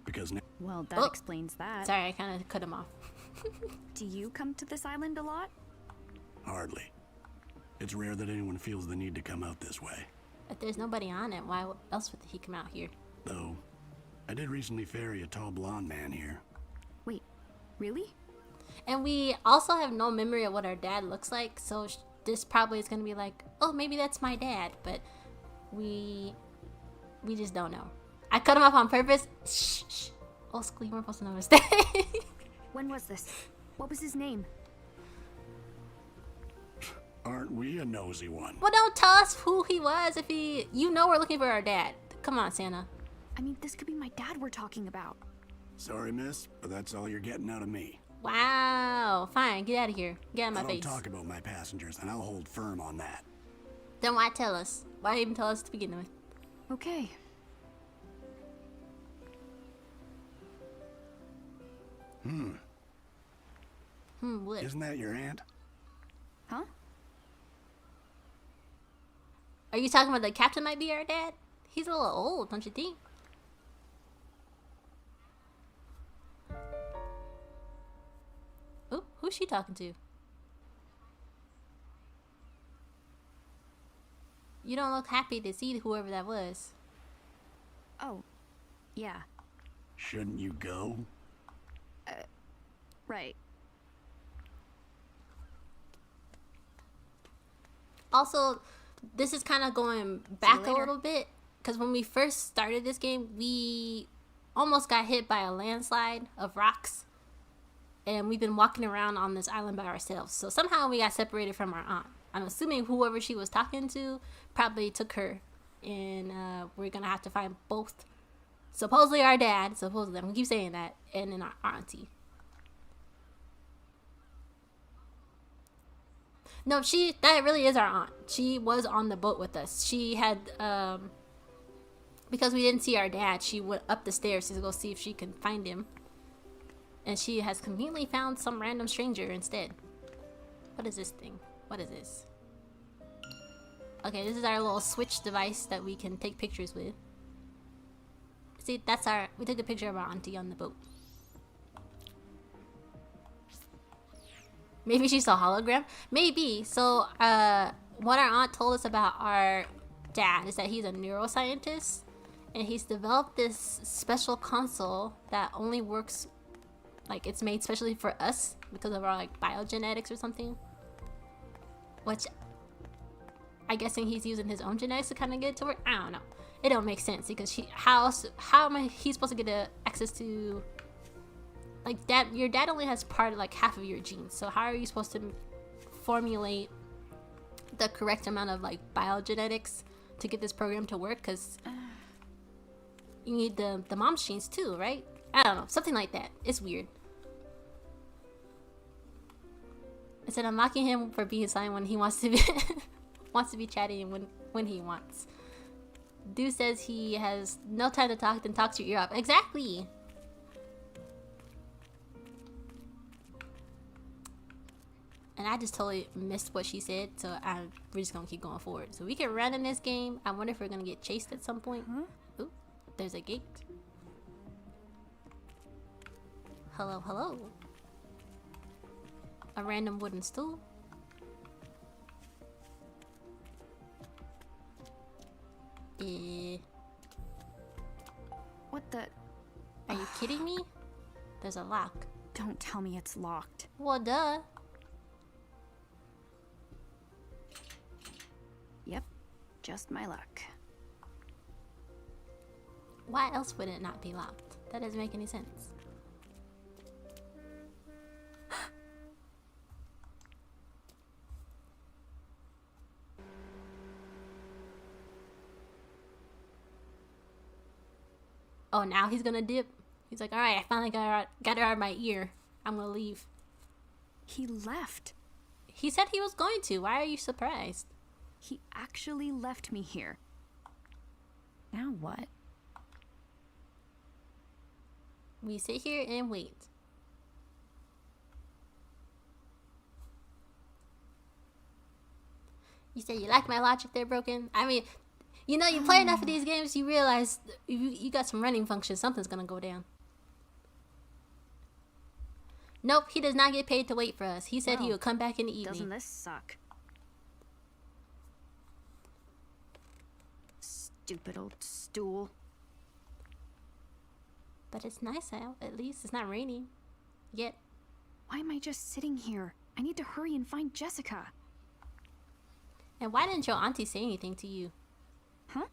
Because now... Well, that explains that. Sorry, I kind of cut him off. Do you come to this island a lot? Hardly. It's rare that anyone feels the need to come out this way. If there's nobody on it, why else would he come out here? Though, I did recently ferry a tall blonde man here. Wait, really? And we also have no memory of what our dad looks like, so this probably is going to be like, oh, maybe that's my dad, but we just don't know. I cut him off on purpose. Shh. Old school, you weren't supposed to notice that. When was this? What was his name? Aren't we a nosy one? Well, don't tell us who he was if you know we're looking for our dad. Come on, Santa. I mean, this could be my dad we're talking about. Sorry, miss, but that's all you're getting out of me. Wow. Fine, get out of here. Get out of my I don't face. talk about my passengers, and I'll hold firm on that. Then why tell us? Why even tell us to begin with? Okay. What? Isn't that your aunt? Huh? Are you talking about the captain might be our dad? He's a little old, don't you think? Ooh, who's she talking to? You don't look happy to see whoever that was. Oh, yeah. Shouldn't you go? Right. Also, this is kind of going back a later. little bit, because when we first started this game, we almost got hit by a landslide of rocks, and we've been walking around on this island by ourselves. So somehow we got separated from our aunt. I'm assuming whoever she was talking to probably took her, and we're gonna have to find both, supposedly our dad, supposedly, I'm gonna keep saying that, and then our auntie. No, that really is our aunt. She was on the boat with us. She had, because we didn't see our dad, she went up the stairs to go see if she could find him. And she has conveniently found some random stranger instead. What is this thing? What is this? Okay, this is our little switch device that we can take pictures with. See, we took a picture of our auntie on the boat. Maybe she saw a hologram? Maybe. So, what our aunt told us about our dad is that he's a neuroscientist. And he's developed this special console that only works, like, it's made specially for us because of our, like, biogenetics or something. Which, I'm guessing he's using his own genetics to kind of get it to work. I don't know. It don't make sense because how am he supposed to get access to, like, your dad only has like half of your genes, so how are you supposed to formulate the correct amount of, like, biogenetics to get this program to work? Because you need the mom's genes too, right? I don't know, something like that. It's weird. I said I'm mocking him for being silent when he wants to be wants to be chatty when he wants. Dude says he has no time to talk, then talks your ear off. Exactly. And I just totally missed what she said, so we're just gonna keep going forward. So we can run in this game. I wonder if we're gonna get chased at some point. Ooh, there's a gate. Hello, hello. A random wooden stool. What the? Are you kidding me? There's a lock. Don't tell me it's locked. Well, duh. Yep, just my luck. Why else would it not be locked? That doesn't make any sense. Oh, now he's gonna dip. He's like, alright, I finally got it out of my ear. I'm gonna leave. He left. He said he was going to. Why are you surprised? He actually left me here. Now what? We sit here and wait. You say you like my logic there, Broken? I mean, you know, you play enough of these games, you realize you got some running functions. Something's gonna go down. Nope, he does not get paid to wait for us. He said he would come back in the evening. Doesn't this suck? Stupid old stool. But it's nice out. At least it's not raining. Yet. Why am I just sitting here? I need to hurry and find Jessica. And why didn't your auntie say anything to you? Huh?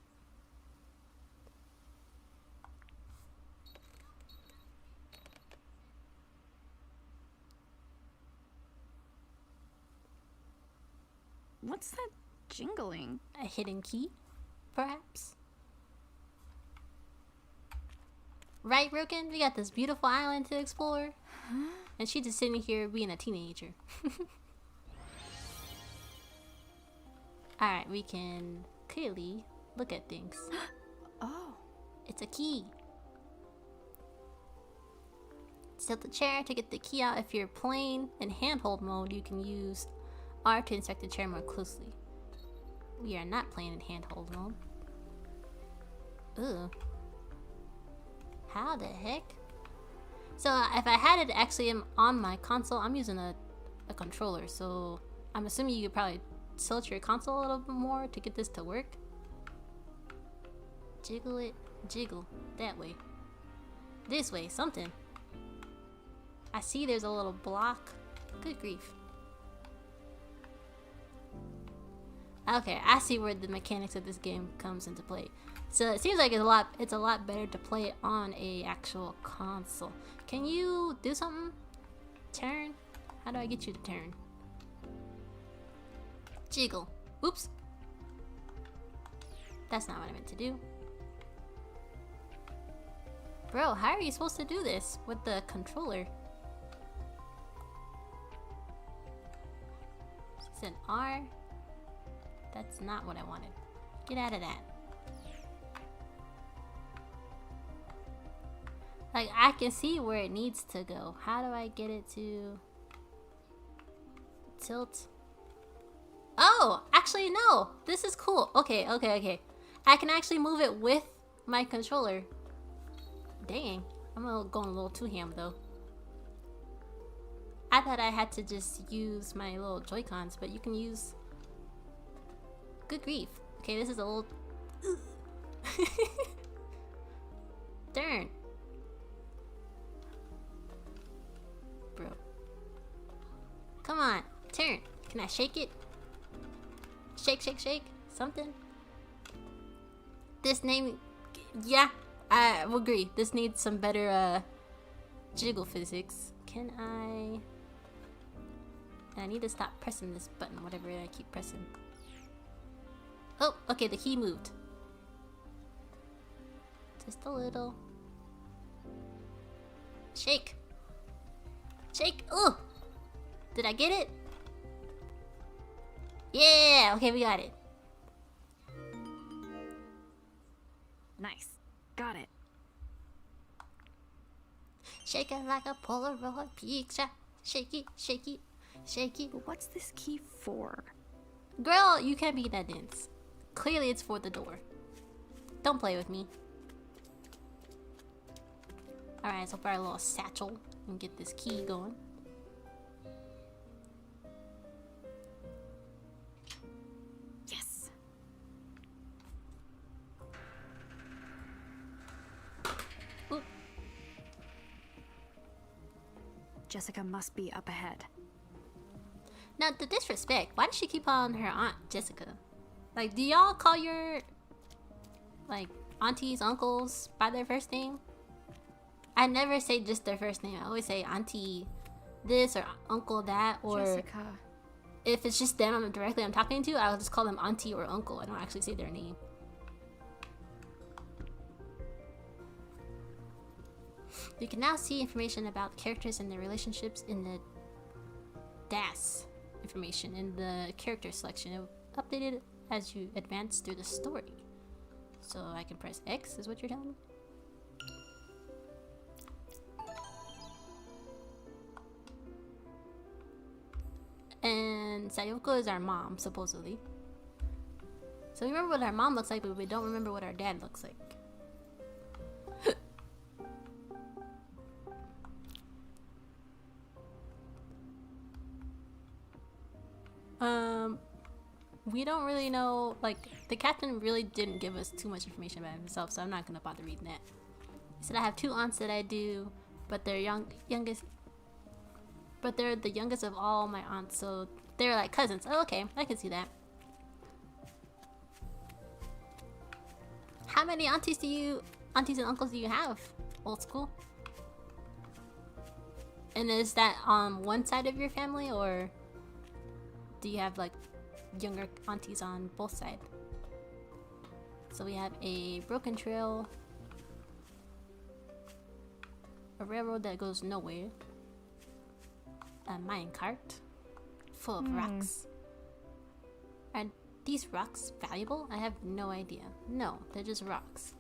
What's that jingling? A hidden key? Perhaps? Right, Broken? We got this beautiful island to explore. Huh? And she's just sitting here being a teenager. Alright, we can clearly look at things. Oh. It's a key. Tilt the chair to get the key out. If you're playing in handhold mode, you can use R to inspect the chair more closely. We are not playing in handhold mode. Ugh. How the heck? So if I had it actually on my console, I'm using a controller, so I'm assuming you could probably tilt your console a little bit more to get this to work. Jiggle it, jiggle, that way. This way, something. I see there's a little block. Good grief. Okay, I see where the mechanics of this game comes into play. So it seems like it's a lot better to play on a actual console. Can you do something? Turn? How do I get you to turn? Jiggle. Oops. That's not what I meant to do. Bro, how are you supposed to do this with the controller? It's an R. That's not what I wanted. Get out of that. Like, I can see where it needs to go. How do I get it to tilt? Oh, actually no. This is cool. Okay. I can actually move it with my controller. Dang. I'm going a little too ham though. I thought I had to just use my little Joy-Cons, but you can use... Good grief. Okay, this is a little... Darn. Bro. Come on, turn. Can I shake it? Shake. Something. This name... Yeah, I will agree. This needs some better, jiggle physics. Can I... I need to stop pressing this button, whatever I keep pressing. Oh, okay, the key moved. Just a little. Shake. Ooh! Did I get it? Yeah! Okay, we got it. Nice. Got it. Shake it like a Polaroid picture. Shake it. But what's this key for? Girl, you can't be that dense. Clearly it's for the door. Don't play with me. Alright, so for our little satchel and get this key going. Yes. Oop. Jessica must be up ahead. Now, the disrespect. Why does she keep calling her aunt Jessica? Like, do y'all call your, like, aunties, uncles by their first name? I never say just their first name. I always say auntie this or uncle that, or Jessica. if it's just them I'm talking to, I'll just call them auntie or uncle. I don't actually say their name. You can now see information about characters and their relationships in the DAS information in the character selection. It updated as you advance through the story. So I can press X, is what you're telling me? And Sayoko is our mom, supposedly. So we remember what our mom looks like, but we don't remember what our dad looks like. We don't really know, like, the captain really didn't give us too much information about himself, so I'm not gonna bother reading that. He said I have 2 aunts that I do, but they're but they're the youngest of all my aunts, so they're like cousins. Oh, okay, I can see that. How many aunties and uncles do you have? Old school. And is that on one side of your family, or do you have like younger aunties on both sides? So we have a broken trail, a railroad that goes nowhere, a mine cart full of rocks. Are these rocks valuable? I have no idea. No, they're just rocks.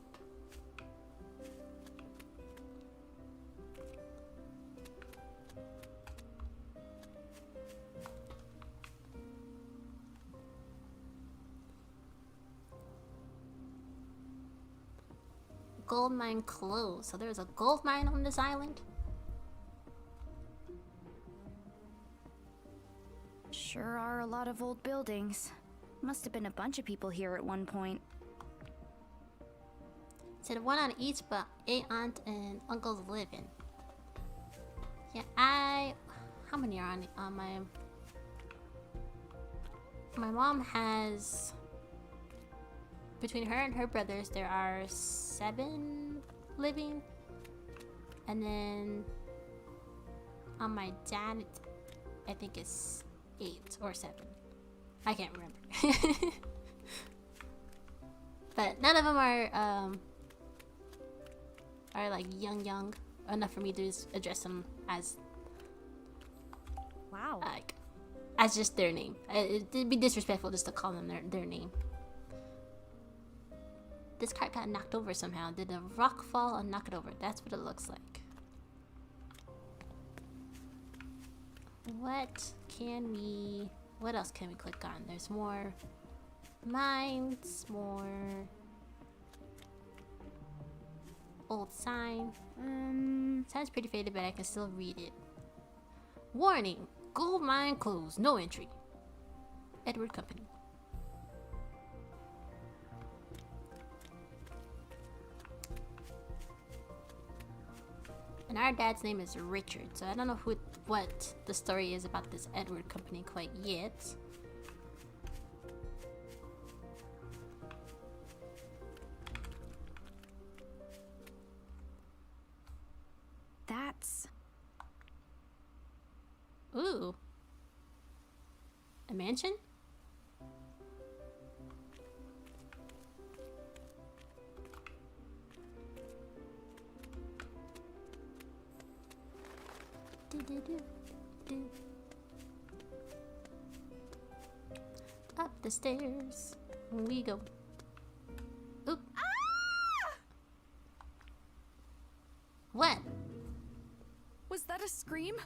Gold mine closed. So there's a gold mine on this island? Sure are a lot of old buildings. Must have been a bunch of people here at one point. Said 1 on each, but 8 aunt and uncles live in. Yeah, how many are on my mom has, between her and her brothers, there are 7 living. And then on my dad, I think it's 8 or 7. I can't remember. But none of them are like young enough for me to just address them as Wow. like as just their name. It'd be disrespectful just to call them their name. This cart got knocked over somehow. Did a rock fall and knock it over? That's what it looks like. What else can we click on? There's more mines, more old sign. Sounds pretty faded, but I can still read it. Warning, gold mine closed, no entry. Edward Company. And our dad's name is Richard, so I don't know what the story is about this Edward Company quite yet. That's... Ooh. A mansion? Up the stairs we go. Oop. Ah! What? Was that a scream?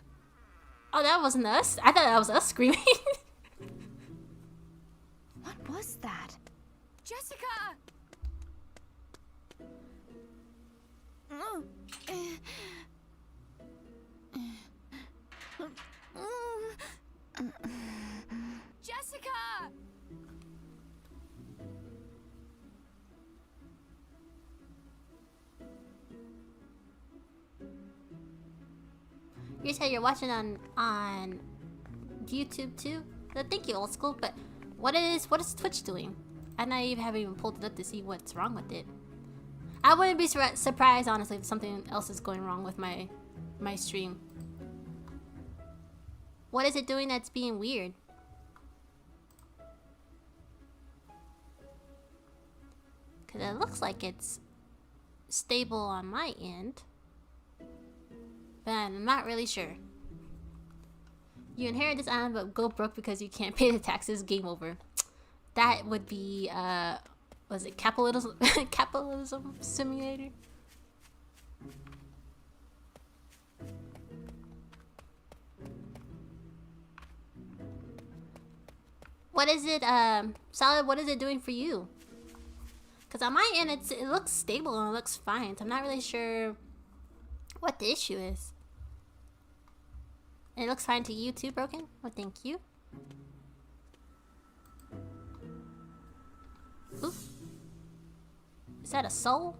Oh, that wasn't us. I thought that was us screaming. What was that? Jessica! Jessica! You said you're watching on YouTube too? Thank you, old school. But what is Twitch doing? I haven't even pulled it up to see what's wrong with it. I wouldn't be surprised, honestly, if something else is going wrong with my stream. What is it doing that's being weird? Because it looks like it's stable on my end. But I'm not really sure. You inherit this island but go broke because you can't pay the taxes. Game over. That would be, was it capitalism? Capitalism simulator? What is it, Solid, what is it doing for you? Because on my end, it looks stable and it looks fine. So I'm not really sure what the issue is. And it looks fine to you too, Broken? Well, thank you. Ooh. Is that a soul?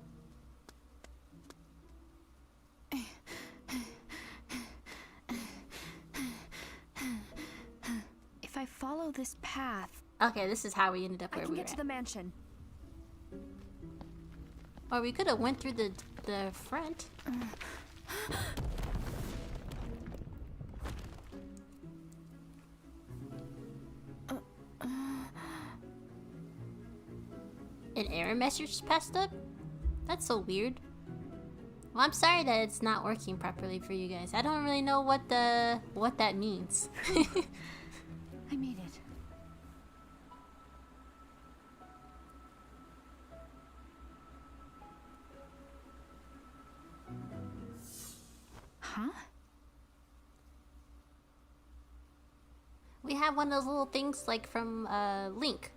If I follow this path... Okay, this is how we ended up where we were I can get to the mansion. Or we could have went through the front. An error message passed up? That's so weird. Well, I'm sorry that it's not working properly for you guys. I don't really know what that means. I made it. Huh? We have one of those little things like from Link.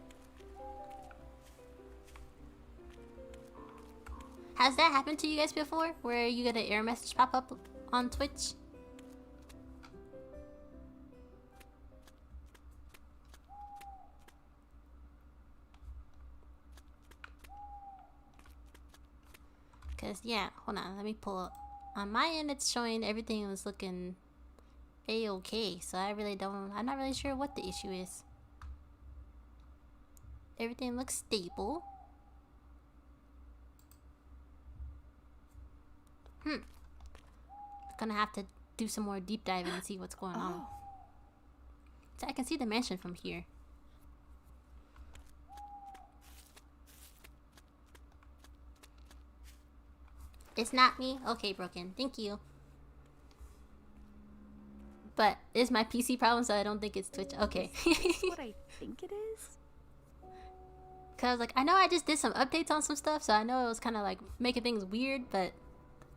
Has that happened to you guys before? Where you get an error message pop up on Twitch? Cause yeah, hold on, let me pull up. On my end, it's showing everything was looking a-okay, so I'm not really sure what the issue is. Everything looks stable. Gonna have to do some more deep diving and see what's going on. So I can see the mansion from here. It's not me? Okay, Broken. Thank you. But it's my PC problem, so I don't think it's Twitch. Okay. Is what I think it is? Cause like I know I just did some updates on some stuff, so I know it was kind of like making things weird, but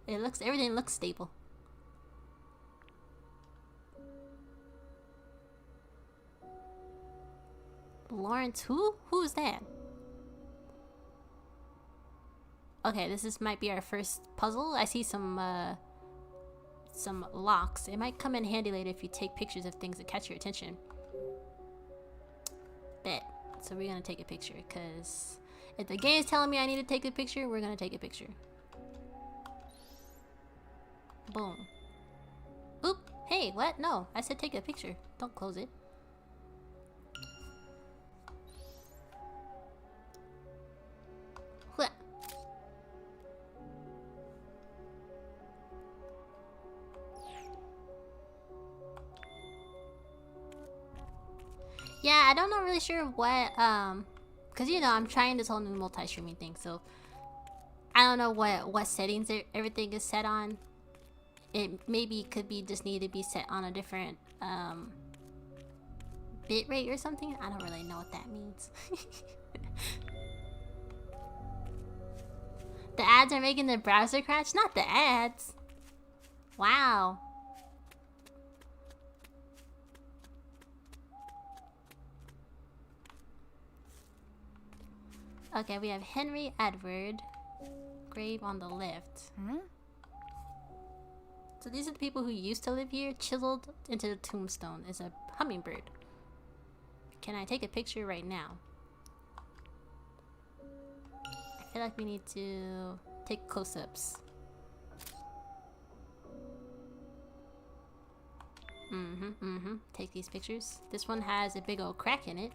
everything looks stable. Lawrence, who? Who's that? Okay, might be our first puzzle. I see some locks. It might come in handy later if you take pictures of things that catch your attention. Bet. So we're gonna take a picture, because if the game is telling me I need to take a picture, we're gonna take a picture. Boom. Oop. Hey, what? No, I said take a picture. Don't close it. What? Yeah, I don't know really sure what, cause you know, I'm trying this whole new multi-streaming thing, so I don't know what settings everything is set on. It maybe could be just need to be set on a different, bit rate or something. I don't really know what that means. The ads are making the browser crash? Not the ads. Wow. Okay, we have Henry Edward. Grave on the left. Huh? So these are the people who used to live here. Chiseled into the tombstone is a hummingbird. Can I take a picture right now? I feel like we need to take close-ups. Take these pictures. This one has a big old crack in it.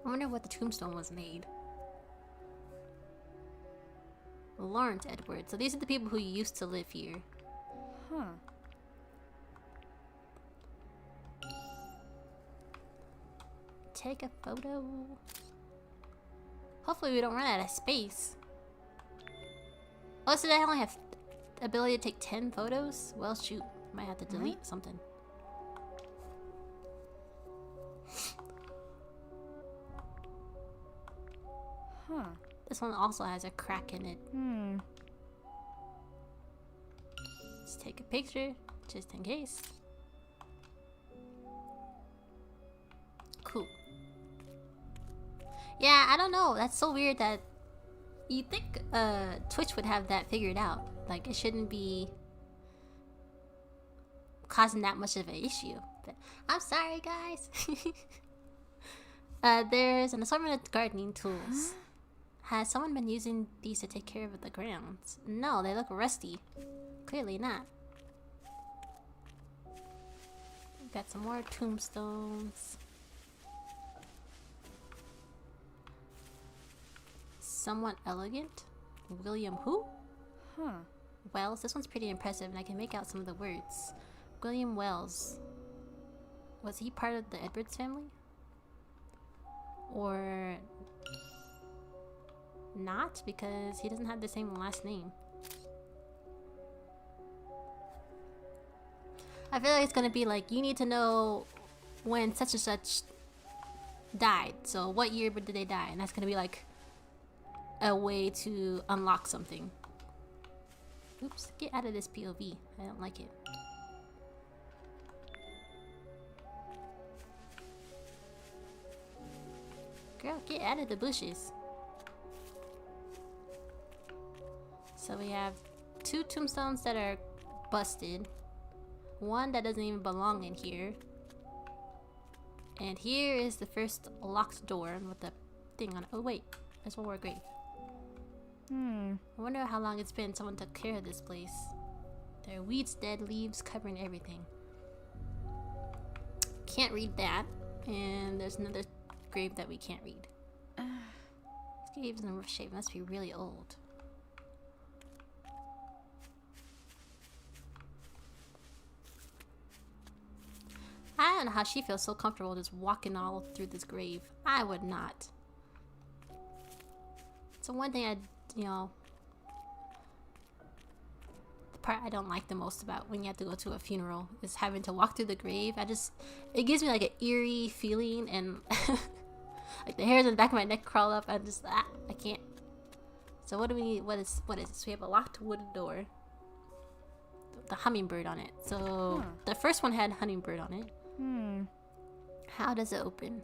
I wonder what the tombstone was made. Lawrence Edward. So these are the people who used to live here. Huh. Take a photo. Hopefully we don't run out of space. Oh, so I only have the ability to take 10 photos? Well, shoot. Might have to delete something. Huh. This one also has a crack in it. Let's take a picture, just in case. Cool. Yeah, I don't know. That's so weird that you'd think Twitch would have that figured out. Like, it shouldn't be causing that much of an issue. But I'm sorry, guys. There's an assortment of gardening tools. Has someone been using these to take care of the grounds? No, they look rusty. Clearly not. We've got some more tombstones. Somewhat elegant. William who? Huh. Wells. This one's pretty impressive, and I can make out some of the words. William Wells. Was he part of the Edwards family? Or not, because he doesn't have the same last name. I feel like it's gonna be like, you need to know when such and such died. So what year did they die? And that's gonna be like a way to unlock something. Oops, get out of this POV. I don't like it. Girl, get out of the bushes. So we have 2 tombstones that are busted. One that doesn't even belong in here. And here is the first locked door with the thing on it. Oh wait, there's one more grave. I wonder how long it's been someone took care of this place. There are weeds, dead leaves covering everything. Can't read that. And there's another grave that we can't read. This grave's in rough shape. It must be really old. I don't know how she feels so comfortable just walking all through this grave. I would not. So one thing I, you know, part I don't like the most about when you have to go to a funeral is having to walk through the grave. It gives me like an eerie feeling, and like the hairs on the back of my neck crawl up. I can't. So what do we need? What is this? We have a locked wooden door. The hummingbird on it. So the first one had hummingbird on it. How does it open?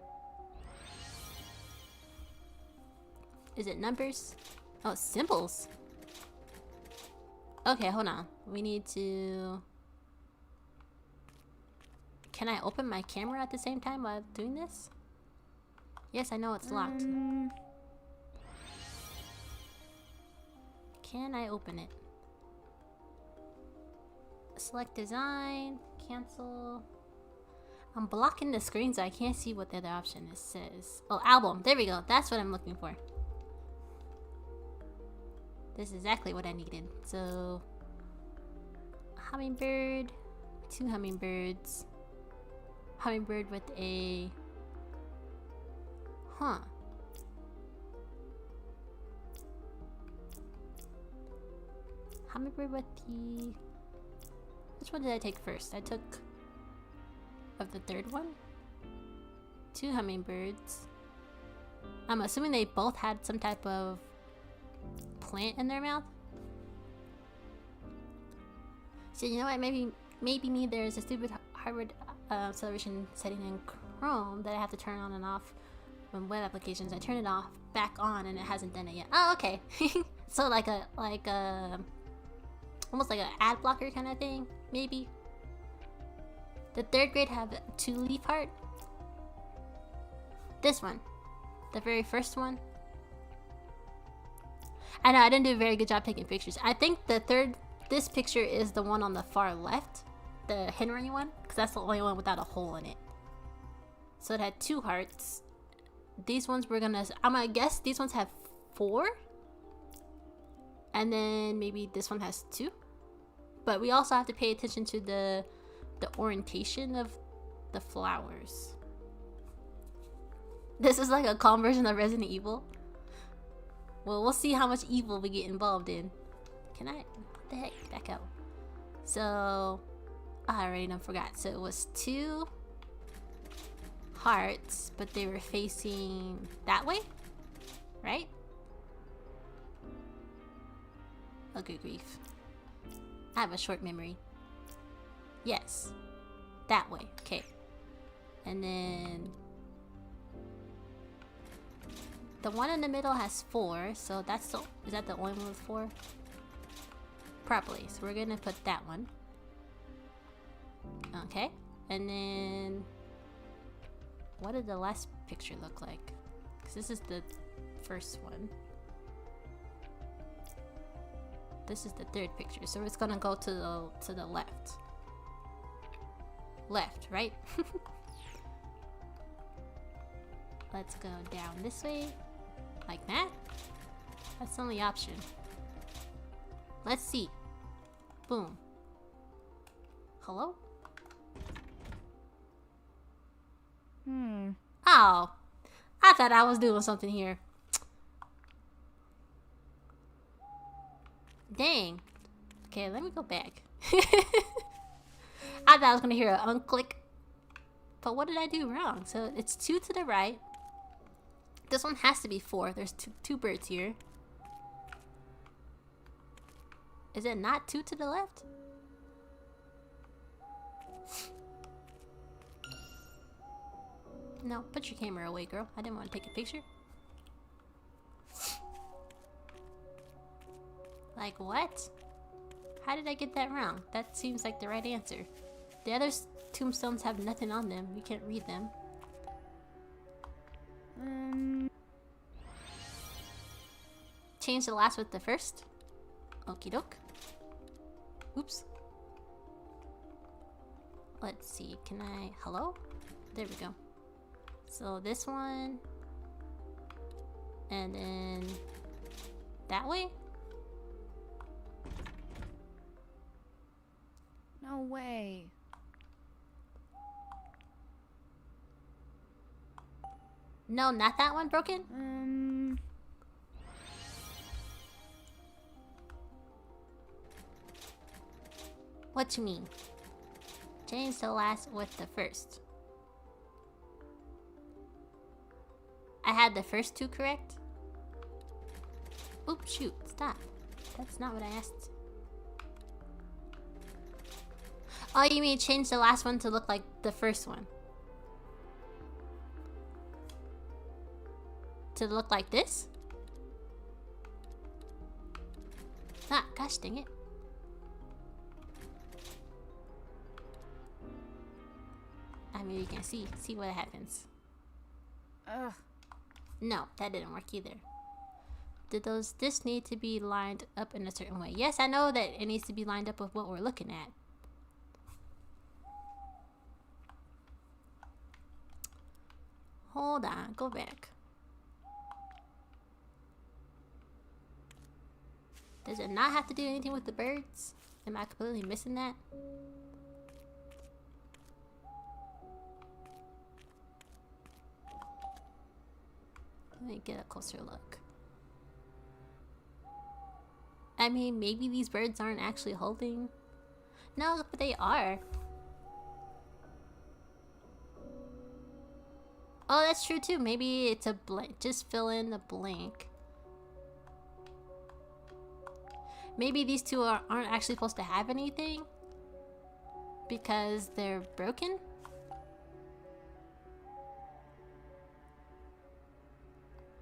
Is it numbers? Oh, symbols. Okay, hold on. We need to... Can I open my camera at the same time while doing this? Yes, I know it's locked. Can I open it? Select design, cancel. I'm blocking the screen so I can't see what the other option says. Oh, album. There we go. That's what I'm looking for. This is exactly what I needed. So, hummingbird, 2 hummingbirds. Hummingbird with a... Huh. Hummingbird with the... Which one did I take first? I took... Of the third one? 2 hummingbirds. I'm assuming they both had some type of plant in their mouth. So you know what? Maybe there's a stupid hardware acceleration setting in Chrome that I have to turn on and off when web applications. I turn it off, back on, and it hasn't done it yet. Oh, okay. So like a almost like an ad blocker kind of thing, maybe. The 3rd grade have 2 leaf heart. This one, the very first one. I know I didn't do a very good job taking pictures. I think this picture is the one on the far left, the Henry one, because that's the only one without a hole in it. So it had 2 hearts. These ones I'm gonna guess these ones have 4. And then maybe this one has 2. But we also have to pay attention to the orientation of the flowers. This is like a calm version of Resident Evil. Well, we'll see how much evil we get involved in. Can I? What the heck? Back out. So, I already forgot. So it was 2 hearts, but they were facing that way, right? Oh, good grief. I have a short memory. Yes. That way. Okay. And then... The one in the middle has 4, so that's the... Is that the only one with 4? Probably. So we're gonna put that one. Okay. And then... What did the last picture look like? Because this is the first one. This is the 3rd picture, so it's gonna go to the left. Left, right? Let's go down this way. Like that? That's the only option. Let's see. Boom. Hello? Oh. I thought I was doing something here. Dang. Okay, let me go back. I thought I was gonna hear an unclick. But what did I do wrong? So it's 2 to the right. This one has to be 4. There's two birds here. Is it not 2 to the left? No, put your camera away, girl. I didn't want to take a picture. Like what? How did I get that wrong? That seems like the right answer. The other tombstones have nothing on them. You can't read them. Change the last with the first. Okie doke. Oops. Let's see. Can I... Hello? There we go. So this one. And then... That way? No way. No, not that one broken? What you mean? Change the last with the first. I had the first two correct? Oops, shoot, stop. That's not what I asked. Oh, you mean change the last one to look like the first one? To look like this? Ah, gosh dang it. I mean, you can see what happens. Ugh. No, that didn't work either. This need to be lined up in a certain way? Yes, I know that it needs to be lined up with what we're looking at. Hold on, go back. Does it not have to do anything with the birds? Am I completely missing that? Let me get a closer look. I mean, maybe these birds aren't actually holding. No, but they are. Oh, that's true too. Maybe it's a blank. Just fill in the blank. Maybe these two aren't actually supposed to have anything because they're broken.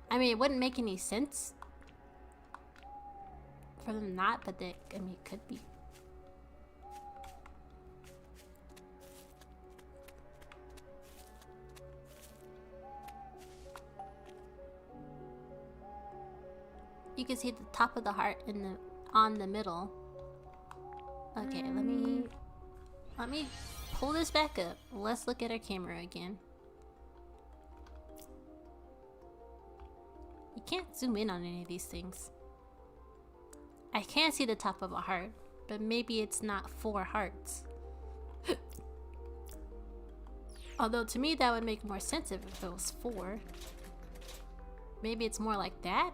I mean, it wouldn't make any sense for them not, but they, I mean, it could be. You can see the top of the heart in the on the middle. Okay, let me pull this back up. Let's look at our camera again. You can't zoom in on any of these things. I can see the top of a heart, but maybe it's not 4 hearts. Although to me that would make more sense if it was 4. Maybe it's more like that?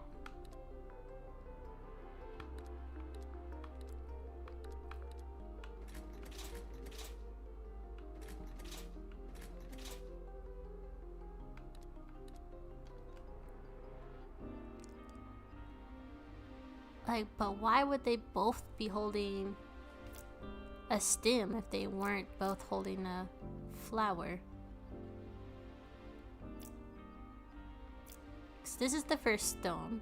Like, but why would they both be holding a stem if they weren't both holding a flower? 'Cause this is the first stone.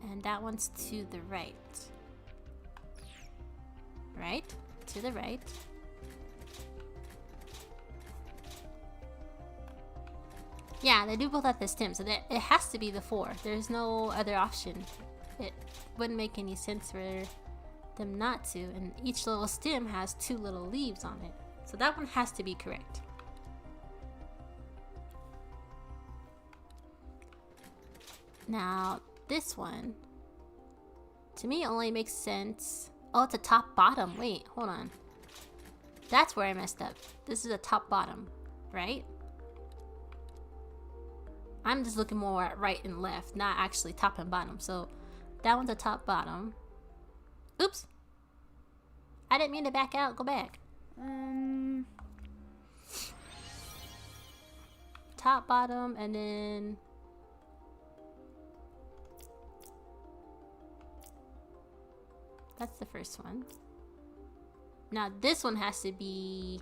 And that one's to the right. Right? To the right. Yeah, they do both have the stem, so that it has to be the 4. There's no other option. It wouldn't make any sense for them not to. And each little stem has 2 little leaves on it. So that one has to be correct. Now, this one, to me, only makes sense. Oh, it's a top bottom. Wait, hold on. That's where I messed up. This is a top bottom, right? I'm just looking more at right and left, not actually top and bottom. So that one's a top bottom. Oops. I didn't mean to back out. Go back. Top, bottom, and then that's the first one. Now this one has to be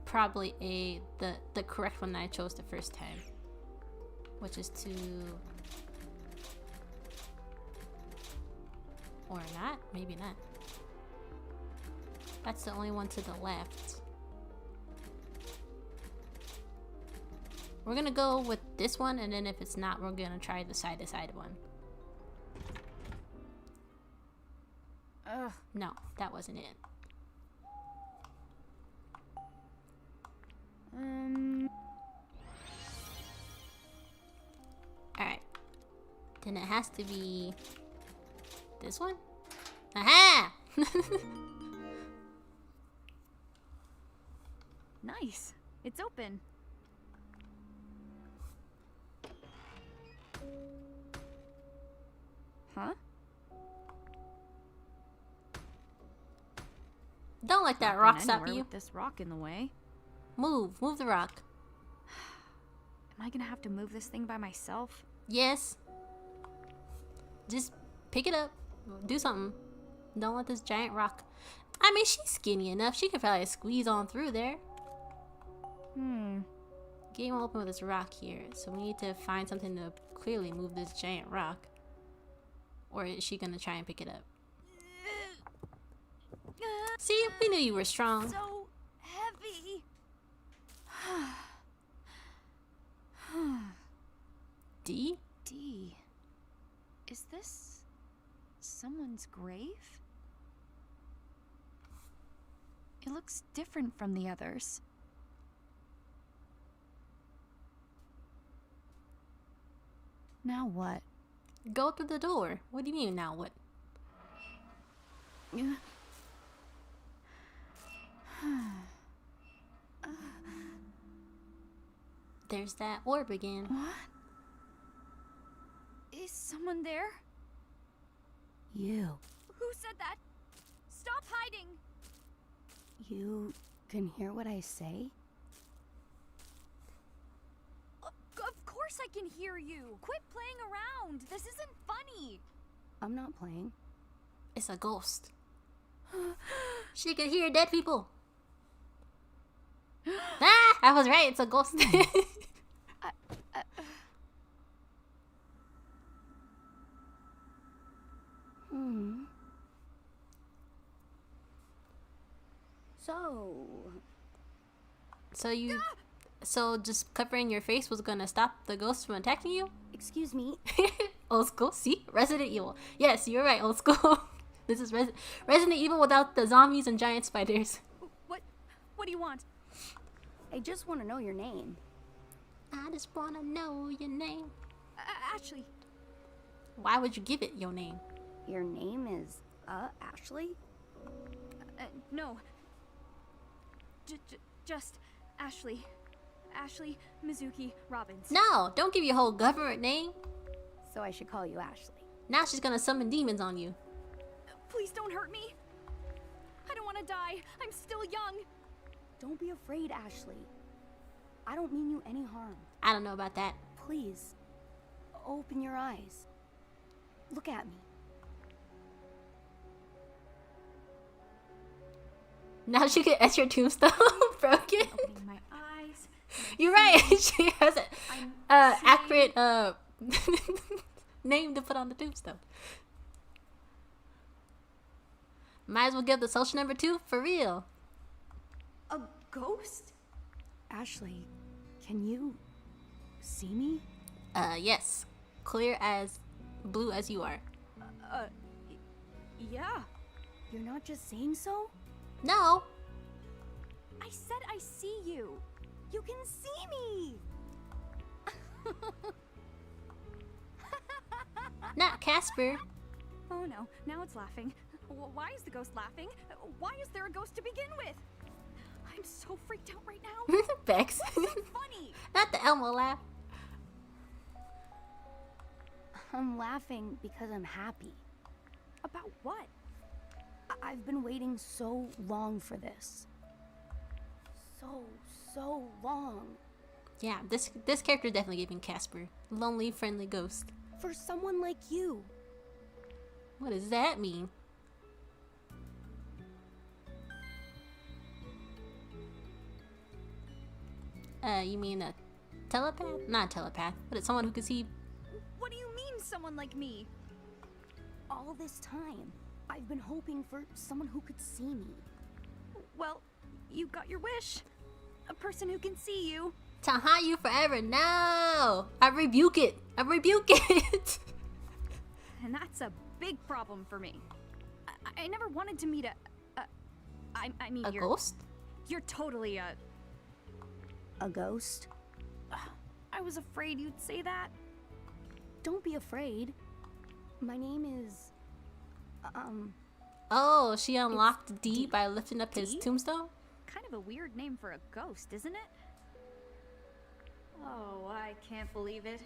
probably the correct one that I chose the first time, which is to, or not, maybe not. That's the only one to the left. We're gonna go with this one, and then if it's not, we're gonna try the side-to-side one. No, that wasn't it. Alright. Then it has to be this one? Aha! Nice. It's open. Huh? Don't let that Not rock going stop anywhere you. with this rock in the way. Move the rock. Am I gonna have to move this thing by myself? Yes. Just pick it up. Do something. Don't let this giant rock. I mean, she's skinny enough. She could probably squeeze on through there. Game will open with this rock here. So we need to find something to clearly move this giant rock. Or is she gonna try and pick it up? See, we knew you were strong. So heavy. D? D. Is this someone's grave? It looks different from the others. Now what? Go through the door. What do you mean now what? There's that orb again. What? Is someone there? You. Who said that? Stop hiding! You can hear what I say? Of course I can hear you! Quit playing around! This isn't funny! I'm not playing. It's a ghost. She can hear dead people. Ah, I was right. It's a ghost. So just covering your face was gonna stop the ghost from attacking you? Excuse me. Old school. See, Resident Evil. Yes, you're right. Old school. This is Resident Evil without the zombies and giant spiders. What do you want? I just want to know your name. I just wanna know your name. Ashley. Why would you give it your name? Your name is, Ashley? No. Just Ashley. Ashley Mizuki Robbins. No, don't give your whole government name. So I should call you Ashley. Now she's gonna summon demons on you. Please don't hurt me. I don't want to die. I'm still young. Don't be afraid, Ashley. I don't mean you any harm. I don't know about that. Please, open your eyes. Look at me. Now she can etch your tombstone broken. Opening my eyes. You're right. She has an accurate name to put on the tombstone. Might as well give the social number 2 for real. A ghost? Ashley, can you see me? Yes. Clear as blue as you are. Yeah. You're not just saying so? No. I said I see you. You can see me. Not Casper. Oh no, now it's laughing. Why is the ghost laughing? Why is there a ghost to begin with? I'm so freaked out right now. Bex. What's so funny? Not the Elmo laugh. I'm laughing because I'm happy. About what? I've been waiting so long for this. So long. Yeah, this character definitely gave me Casper. Lonely, friendly ghost. For someone like you. What does that mean? You mean a telepath? Not a telepath, but it's someone who can see. What do you mean, someone like me? All this time, I've been hoping for someone who could see me. Well, you got your wish. A person who can see you. To haunt you forever. No! I rebuke it. I rebuke it. And that's a big problem for me. I never wanted to meet I mean, A you're ghost? You're totally a ghost? I was afraid you'd say that. Don't be afraid. My name is... Oh, she unlocked D by lifting up his D? tombstone? Kind of a weird name for a ghost, isn't it? Oh, I can't believe it.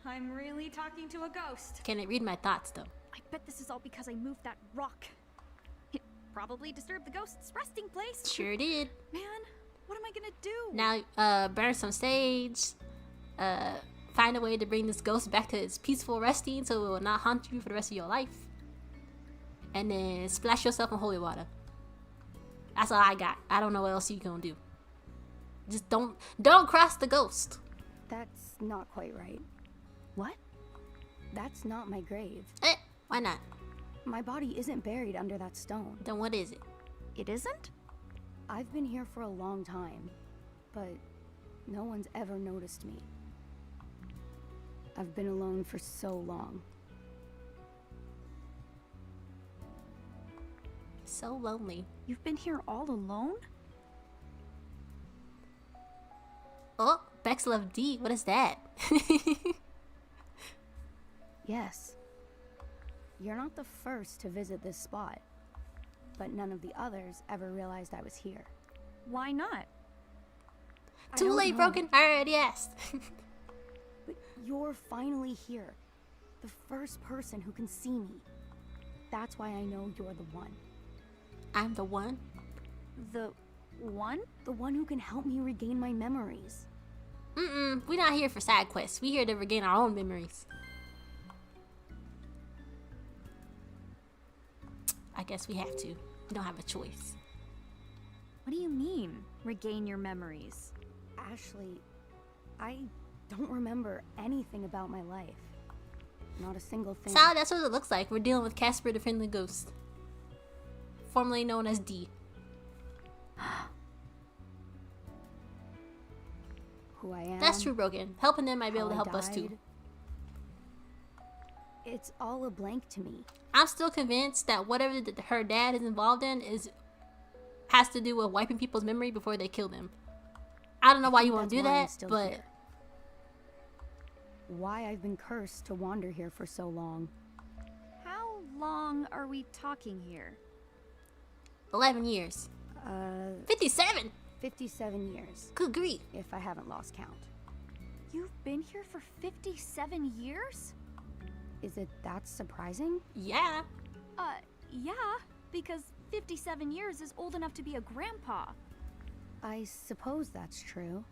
I'm really talking to a ghost. Can it read my thoughts though? I I bet this is all because I moved that rock. It probably disturbed the ghost's resting place. Sure did. Man, what am I gonna do? Now, burn some sage. Find a way to bring this ghost back to its peaceful resting so it will not haunt you for the rest of your life. And then splash yourself in holy water. That's all I got. I don't know what else you gonna do. Just don't cross the ghost. That's not quite right. What? That's not my grave. Why not? My body isn't buried under that stone. Then what is it? It isn't? I've been here for a long time, but no one's ever noticed me. I've been alone for so long. So lonely. You've been here all alone? Oh, Bex love D. What is that? Yes. You're not the first to visit this spot, but none of the others ever realized I was here. Why not? I Too don't late, know, broken. I already asked. but you're finally here. The first person who can see me. That's why I know you're the one. I'm the one. The one? The one who can help me regain my memories. We're not here for side quests. We're here to regain our own memories. I guess we have to. We don't have a choice. What do you mean, regain your memories? Ashley, I don't remember anything about my life. Not a single thing. So that's what it looks like. We're dealing with Casper the Friendly Ghost. Formerly known as D. Who I am. That's true, Broken. Helping them might be able to how I help us too. died. It's all a blank to me. I'm still convinced that whatever her dad is involved in has to do with wiping people's memory before they kill them. I don't know why you want to do That's why I'm that, still but here. Why I've been cursed to wander here for so long. How long are we talking here? 11 years. 57! 57 years, Good grief. if I haven't lost count. You've been here for 57 years? Is it that surprising? Yeah. Yeah, because 57 years is old enough to be a grandpa. I suppose that's true.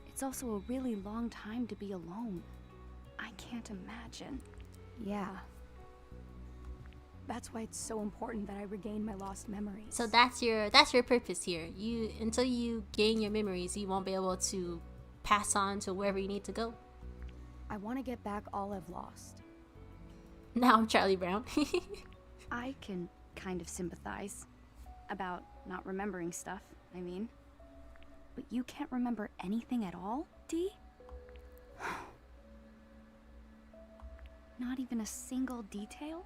It's also a really long time to be alone. I can't imagine. Yeah. That's why it's so important that I regain my lost memories. So that's your purpose here. Until you gain your memories, you won't be able to pass on to wherever you need to go. I want to get back all I've lost. Now I'm Charlie Brown. I can kind of sympathize about not remembering stuff, I mean. But you can't remember anything at all, Dee? Not even a single detail?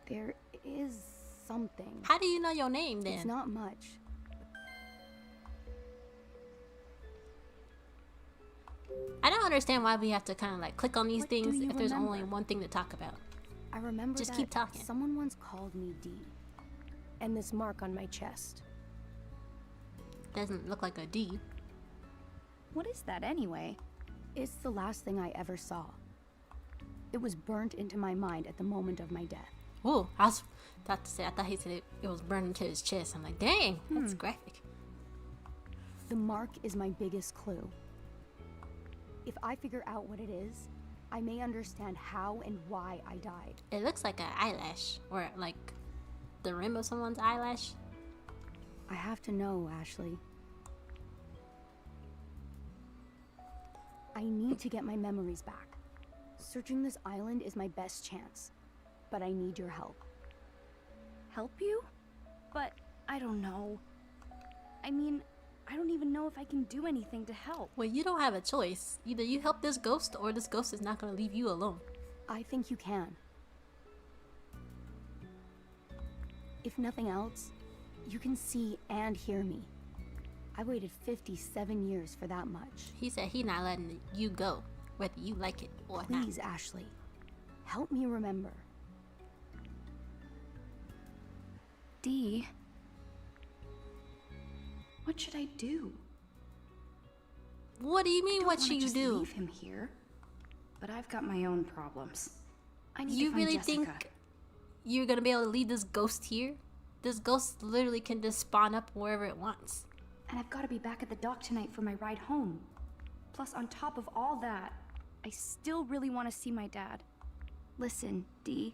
There is something. How do you know your name then? It's not much. I don't understand why we have to kind of like click on these What do things you if there's only remember? one thing to talk about. I remember Just that keep talking. someone once called me D. And this mark on my chest. Doesn't look like a D. What is that anyway? It's the last thing I ever saw. It was burnt into my mind at the moment of my death. Oh, I was about to say, I thought he said it was burned into his chest. I'm like, dang, that's graphic. The mark is my biggest clue. If I figure out what it is, I may understand how and why I died. It looks like an eyelash, or like the rim of someone's eyelash. I have to know, Ashley. I need to get my memories back. Searching this island is my best chance, but I need your help. Help you? But I don't know. I mean, I don't even know if I can do anything to help. Well, you don't have a choice. Either you help this ghost, or this ghost is not going to leave you alone. I think you can. If nothing else, you can see and hear me. I waited 57 years for that much. He said he not letting you go, whether you like it or not. Please, Ashley, help me remember. Dee, what should I do? What do you mean, I don't what wanna should you just do? Leave him here, but I've got my own problems. I need You to find really Jessica. think you're gonna be able to leave this ghost here? This ghost literally can just spawn up wherever it wants. And I've got to be back at the dock tonight for my ride home. Plus, on top of all that, I still really want to see my dad. Listen, Dee,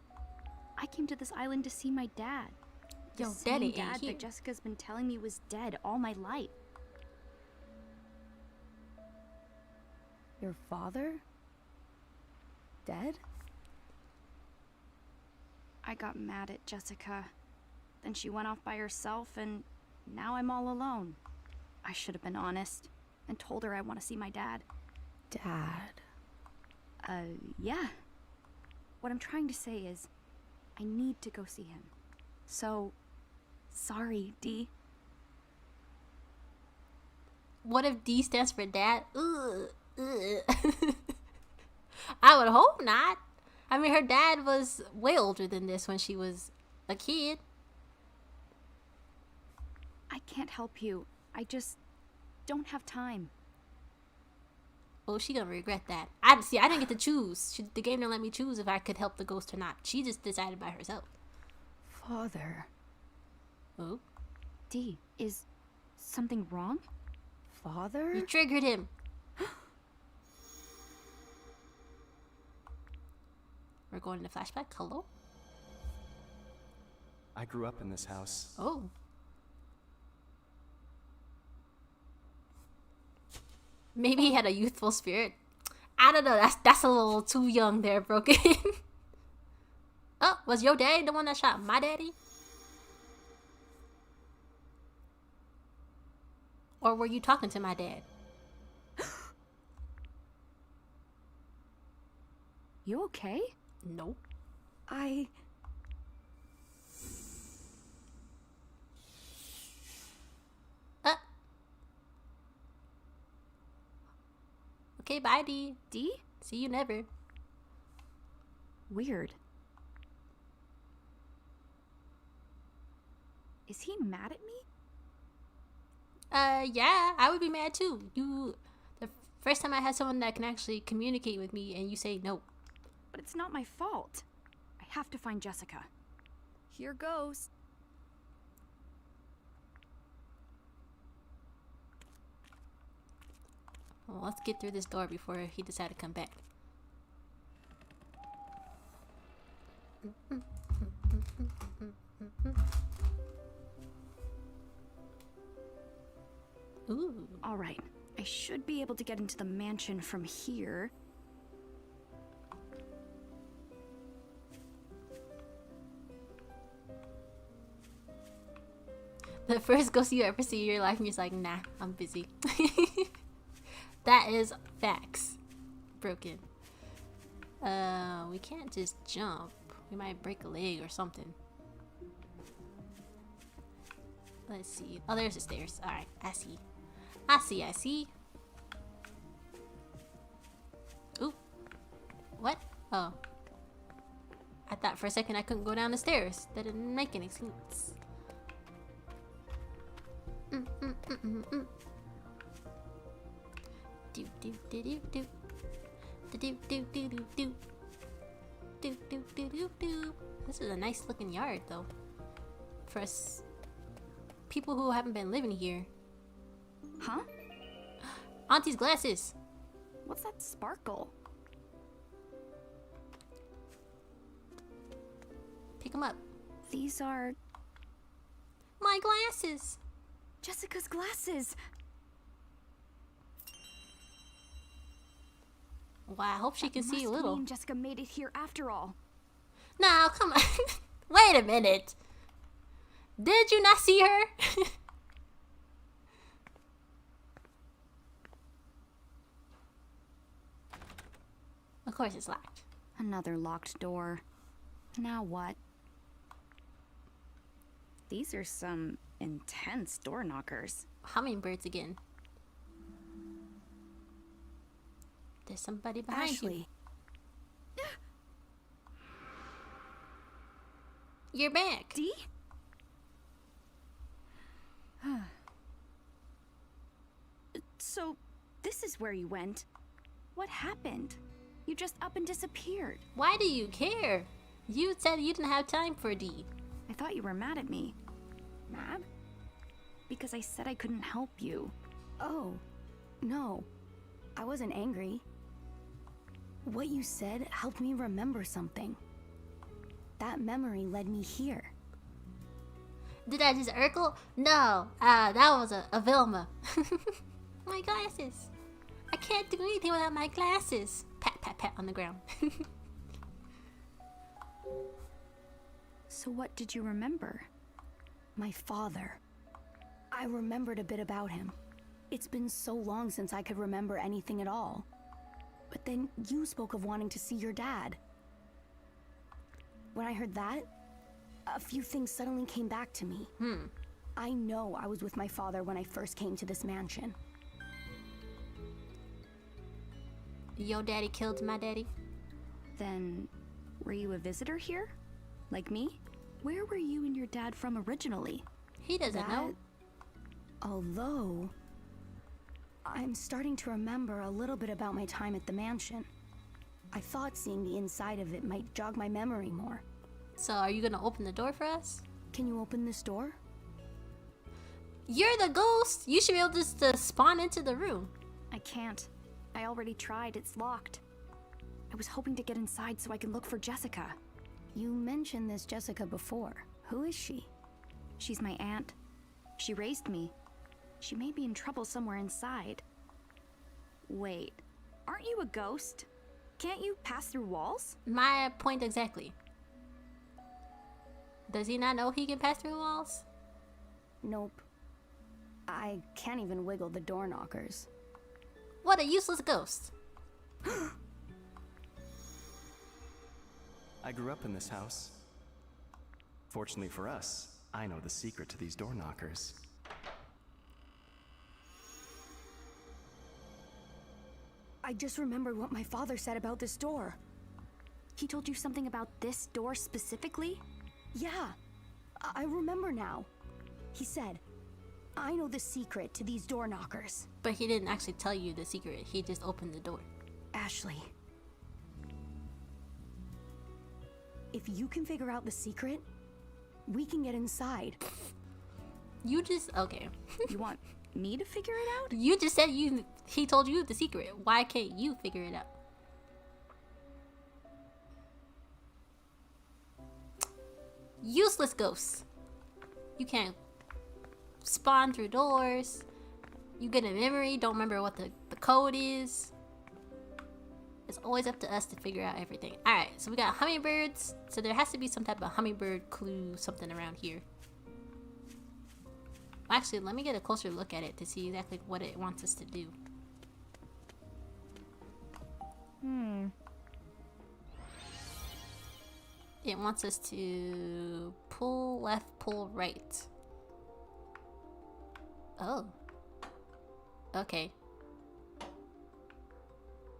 I came to this island to see my dad. The Yo, same daddy ain't dad here. that Jessica's been telling me was dead all my life. Your father? Dead? I got mad at Jessica. Then she went off by herself, and now I'm all alone. I should have been honest and told her I want to see my dad. Dad. Yeah. What I'm trying to say is, I need to go see him. So, sorry, Dee. What if D stands for dad? Ugh. Ugh. I would hope not. I mean, her dad was way older than this when she was a kid. I can't help you. I just don't have time. Oh, she gonna regret that. I didn't get to choose. The game didn't let me choose if I could help the ghost or not. She just decided by herself. Father. Oh, Dee, is something wrong? Father? you triggered him. We're going to flashback. Hello. I grew up in this house. Oh. Maybe he had a youthful spirit. I don't know. That's a little too young there, Broken. Oh, was your daddy the one that shot my daddy? Or were you talking to my dad? You okay? No. Okay, bye, D. Dee? See you never. Weird. Is he mad at me? Yeah, I would be mad too. The first time I had someone that can actually communicate with me and you say no. But it's not my fault. I have to find Jessica. Here goes. Well, let's get through this door before he decides to come back. Ooh. All right. I should be able to get into the mansion from here. The first ghost you ever see in your life and you're just like, nah, I'm busy. That is facts. Broken. We can't just jump. We might break a leg or something. Let's see. Oh, there's the stairs. Alright, I see. I see. Ooh. What? Oh. I thought for a second I couldn't go down the stairs. That didn't make any sense. Do do do do do. Do do do do do do. Do do do do do. This is a nice looking yard though. For us people who haven't been living here. Huh? Auntie's glasses. What's that sparkle? Pick them up. These are My glasses. Jessica's glasses. Wow, I hope she can see a Must little. mean Jessica made it here after all. No, come on. Wait a minute. Did you not see her? Of course it's locked. Another locked door. Now what? These are some intense door knockers. Hummingbirds again. There's somebody behind you. Ashley. You're back. Dee? So, this is where you went. What happened? You just up and disappeared. Why do you care? You said you didn't have time for D. I thought you were mad at me. Mad? Because I said I couldn't help you. Oh, no. I wasn't angry. What you said helped me remember something. That memory led me here. Did I just Urkel? No, that was a Vilma. My glasses. I can't do anything without my glasses. Pat, pat, pat on the ground. So what did you remember? My father. I remembered a bit about him. It's been so long since I could remember anything at all. But then you spoke of wanting to see your dad. When I heard that, a few things suddenly came back to me. I know I was with my father when I first came to this mansion. Your daddy killed my daddy? Then, were you a visitor here? Like me? Where were you and your dad from originally? He doesn't know. Although, I'm starting to remember a little bit about my time at the mansion. I thought seeing the inside of it might jog my memory more. So are you gonna open the door for us? Can you open this door? You're the ghost! You should be able just to spawn into the room. I can't. I already tried. It's locked. I was hoping to get inside so I can look for Jessica. You mentioned this Jessica before. Who is she? She's my aunt. She raised me. She may be in trouble somewhere inside. Wait, aren't you a ghost? Can't you pass through walls? My point exactly. Does he not know he can pass through walls? Nope. I can't even wiggle the door knockers. What a useless ghost. I grew up in this house. Fortunately for us, I know the secret to these door knockers. I just remembered what my father said about this door. He told you something about this door specifically? Yeah, I remember now. He said, I know the secret to these door knockers. But he didn't actually tell you the secret. He just opened the door. Ashley, if you can figure out the secret, we can get inside. You just... Okay. You want me to figure it out? You just said he told you the secret. Why can't you figure it out? Useless ghosts. You can't spawn through doors. You get a memory, don't remember what the code is. It's always up to us to figure out everything. Alright, so we got hummingbirds. So there has to be some type of hummingbird clue, something around here. Actually, let me get a closer look at it to see exactly what it wants us to do. It wants us to pull left, pull right. Oh. Okay.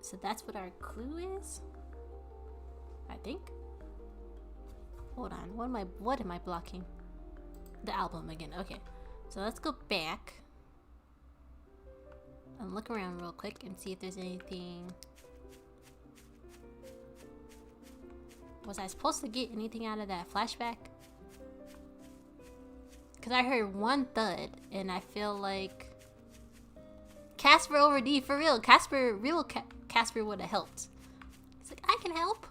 So that's what our clue is? I think. Hold on. What am I blocking? The album again. Okay. So let's go back and look around real quick and see if there's anything. Was I supposed to get anything out of that flashback? Because I heard one thud and I feel like Casper over D, for real. Casper would have helped. He's like, I can help.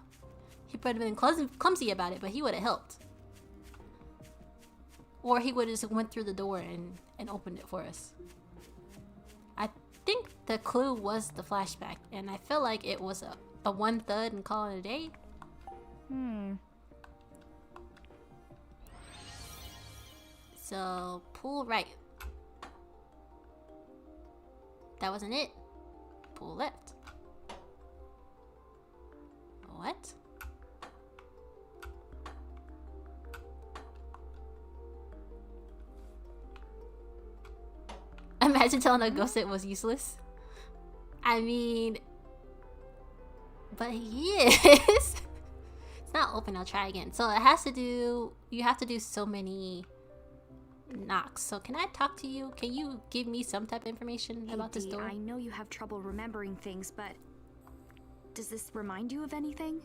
He probably been clumsy about it, but he would have helped. Or he would have just went through the door and opened it for us. I think the clue was the flashback, and I feel like it was a one thud and call it a day. So, pull right. That wasn't it. Pull left. What? Imagine telling a ghost it was useless. I mean... But he is. It's not open, I'll try again. So it has to do... You have to do so many knocks. So can I talk to you? Can you give me some type of information about this door? I know you have trouble remembering things, but... Does this remind you of anything?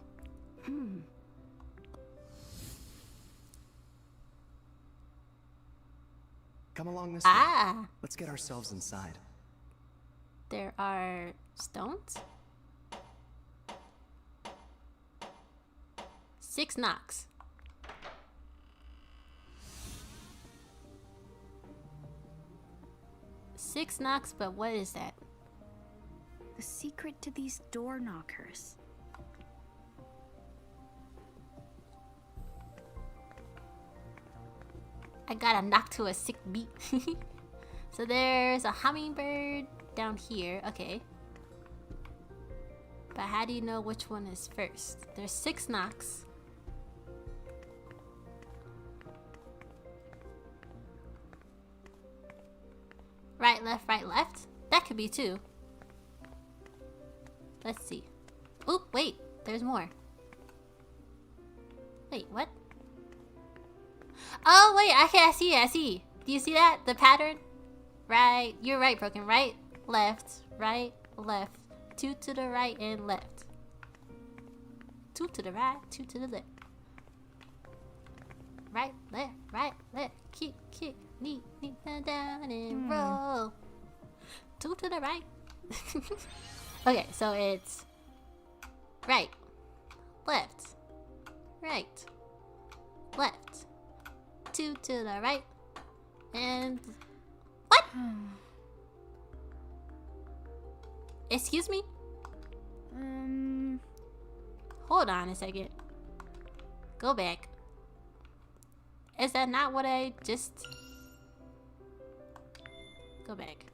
Come along this way. Ah, Let's get ourselves inside. there are stones. 6 knocks. Six knocks, but what is that? The secret to these door knockers. I got a knock to a sick beat. So there's a hummingbird down here. Okay. But how do you know which one is first? There's 6 knocks. Right, left. That could be 2. Let's see. Oop, wait. There's more. Wait, what? Oh, wait. Okay, I see. Do you see that? The pattern? Right. You're right, Broken. Right, left. 2 to the right and left. 2 to the right, 2 to the left. Right, left. Kick, knee, down and roll. 2 to the right. Okay, so it's right, left, 2 to the right, and what? Excuse me? Hold on a second. Go back. Is that not what I just... Go back.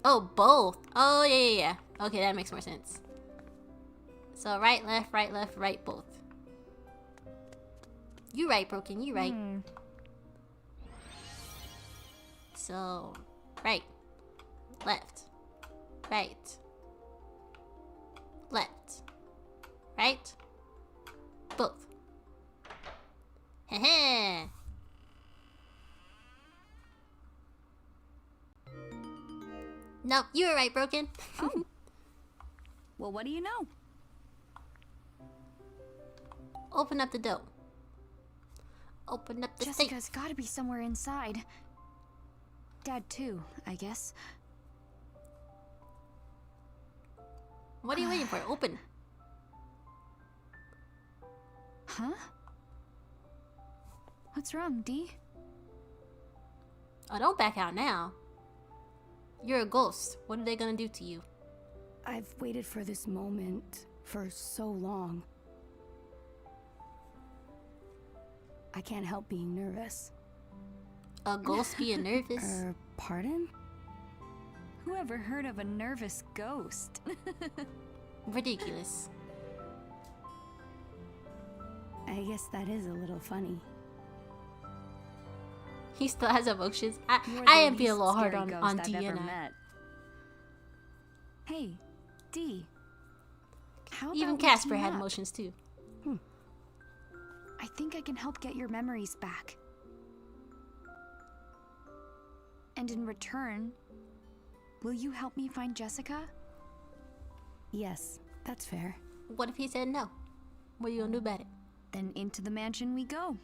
Oh, both. Oh, yeah. Okay, that makes more sense. So right, left, right, both. You right, Broken. You right. So, right, left, right, both. Heh. Nope, you were right, Broken. Oh. Well, what do you know? Open up the door. Open up the safe. Jessica's gotta be somewhere inside. Dad too, I guess. What are you waiting for? Open. Huh? What's wrong, Dee? Oh, don't back out now. You're a ghost. What are they gonna do to you? I've waited for this moment for so long. I can't help being nervous. A ghost being nervous? Pardon? Whoever heard of a nervous ghost? Ridiculous. I guess that is a little funny. He still has emotions. You're I the am being a least little hard scary on ghost D I've ever and I. met. Hey, Dee. How Even about we Casper team had up? emotions too. I think I can help get your memories back. And in return, will you help me find Jessica? Yes, that's fair. What if he said no? What are you gonna do about it? Then into the mansion we go.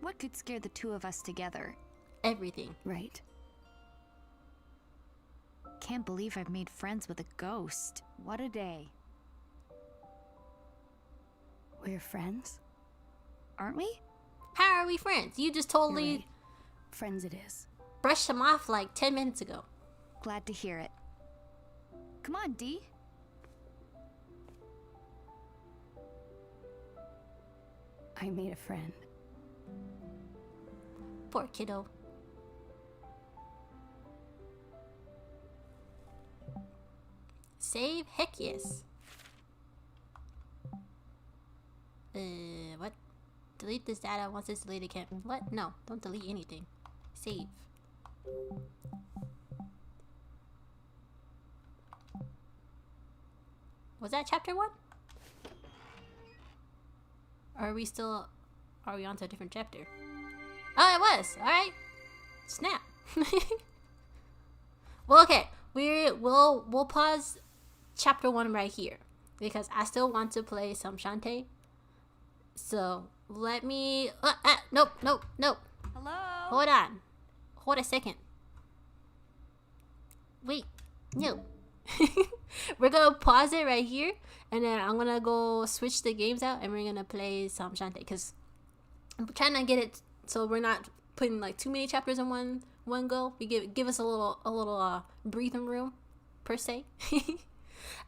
What could scare the two of us together? Everything. Right. Can't believe I've made friends with a ghost. What a day. We're friends? Aren't we? How are we friends? You just You're totally right. Friends it is. brushed him off like 10 minutes ago. Glad to hear it. Come on, Dee. I made a friend. Poor kiddo. Save? Heck yes. What? Delete this data once it's deleted. Can't. What? No, don't delete anything. Save. Was that chapter 1? Or are we still... Are we on to a different chapter? Oh, it was! Alright. Snap. Well, okay. We'll pause chapter 1 right here. Because I still want to play some Shantae. So, let me... nope. Hello? Hold on. Hold a second. Wait. No. We're gonna pause it right here, and then I'm gonna go switch the games out, and we're gonna play some Shantae, because I'm trying to get it so we're not putting like too many chapters in one go. We give us a little breathing room per se.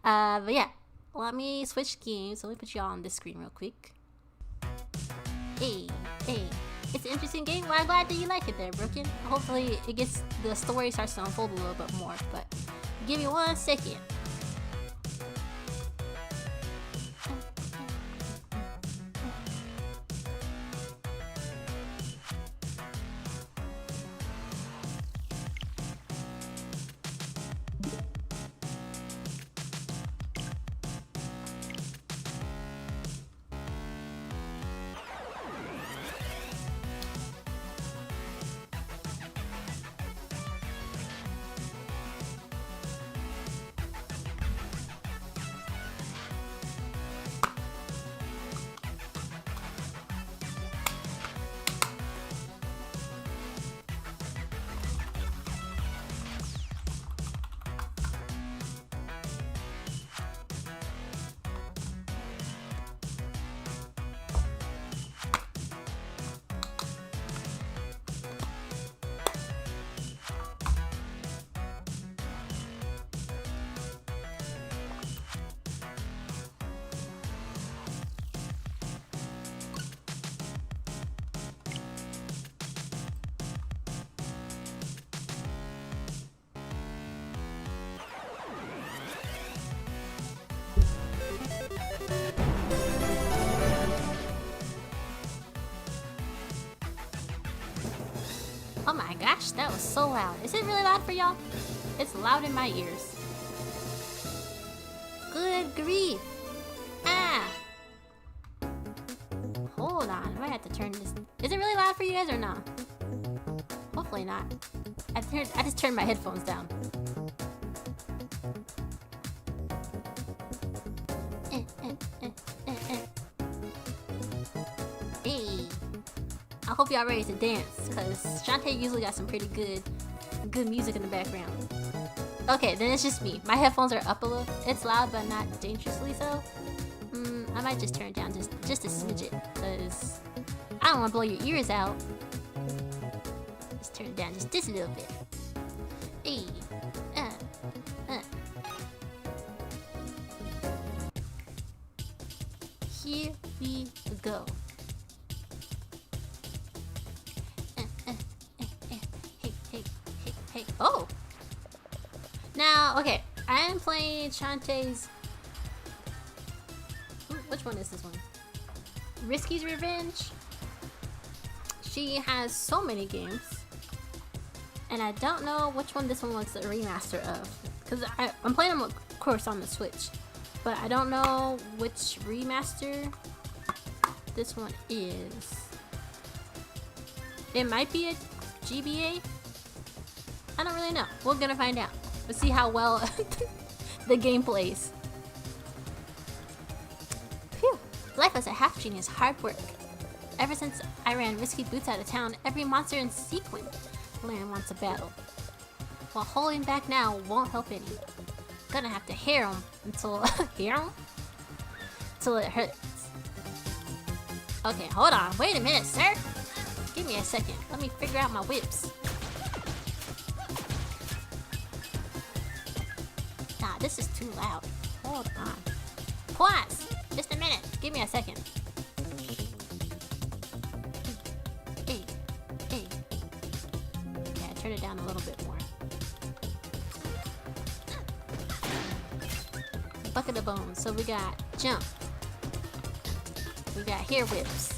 But yeah, let me switch games. Let me put y'all on this screen real quick. Hey, it's an interesting game. Well, I'm glad that you like it there, Brooklyn. Hopefully the story starts to unfold a little bit more, but give me 1 second. Oh my gosh, that was so loud. Is it really loud for y'all? It's loud in my ears. Good grief. Ah. Hold on, I might have to turn this. Is it really loud for you guys or not? Hopefully not. I just turned my headphones down. Hey. I hope y'all ready to dance, because Shantae usually got some pretty good music in the background. Okay, then it's just me. My headphones are up a little. It's loud, but not dangerously so. I might just turn it down just a smidget, because I don't want to blow your ears out. Just turn it down just a little bit. Hey. Here we go. Hey. Oh! Now, okay, I am playing Shantae's... Which one is this one? Risky's Revenge. She has so many games. And I don't know which one this one was a remaster of. Because I'm playing them, of course, on the Switch. But I don't know which remaster this one is. It might be a GBA. I don't really know. We're gonna find out. We'll see how well the game plays. Phew. Life as a half-genie is hard work. Ever since I ran Risky Boots out of town, every monster in Sequin land wants a battle. While holding back now won't help any. Gonna have to hear them until until it hurts. Okay, hold on. Wait a minute, sir. Give me a second. Let me figure out my whips. Nah, this is too loud. Hold on. Pause. Just a minute. Give me a second. Hey. Yeah, turn it down a little bit more. Bucket of bones. So we got jump. We got hair whips.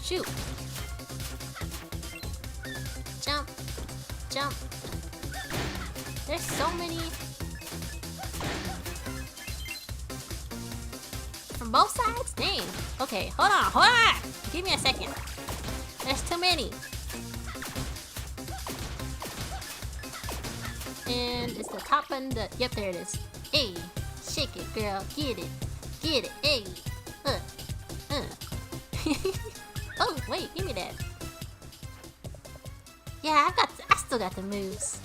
Shoot. Jump. There's so many. From both sides? Dang. Okay, hold on. Give me a second. There's too many. And it's the top button. Yep, there it is. Hey, shake it, girl. Get it. Hey. Wait, give me that. Yeah, I still got the moves.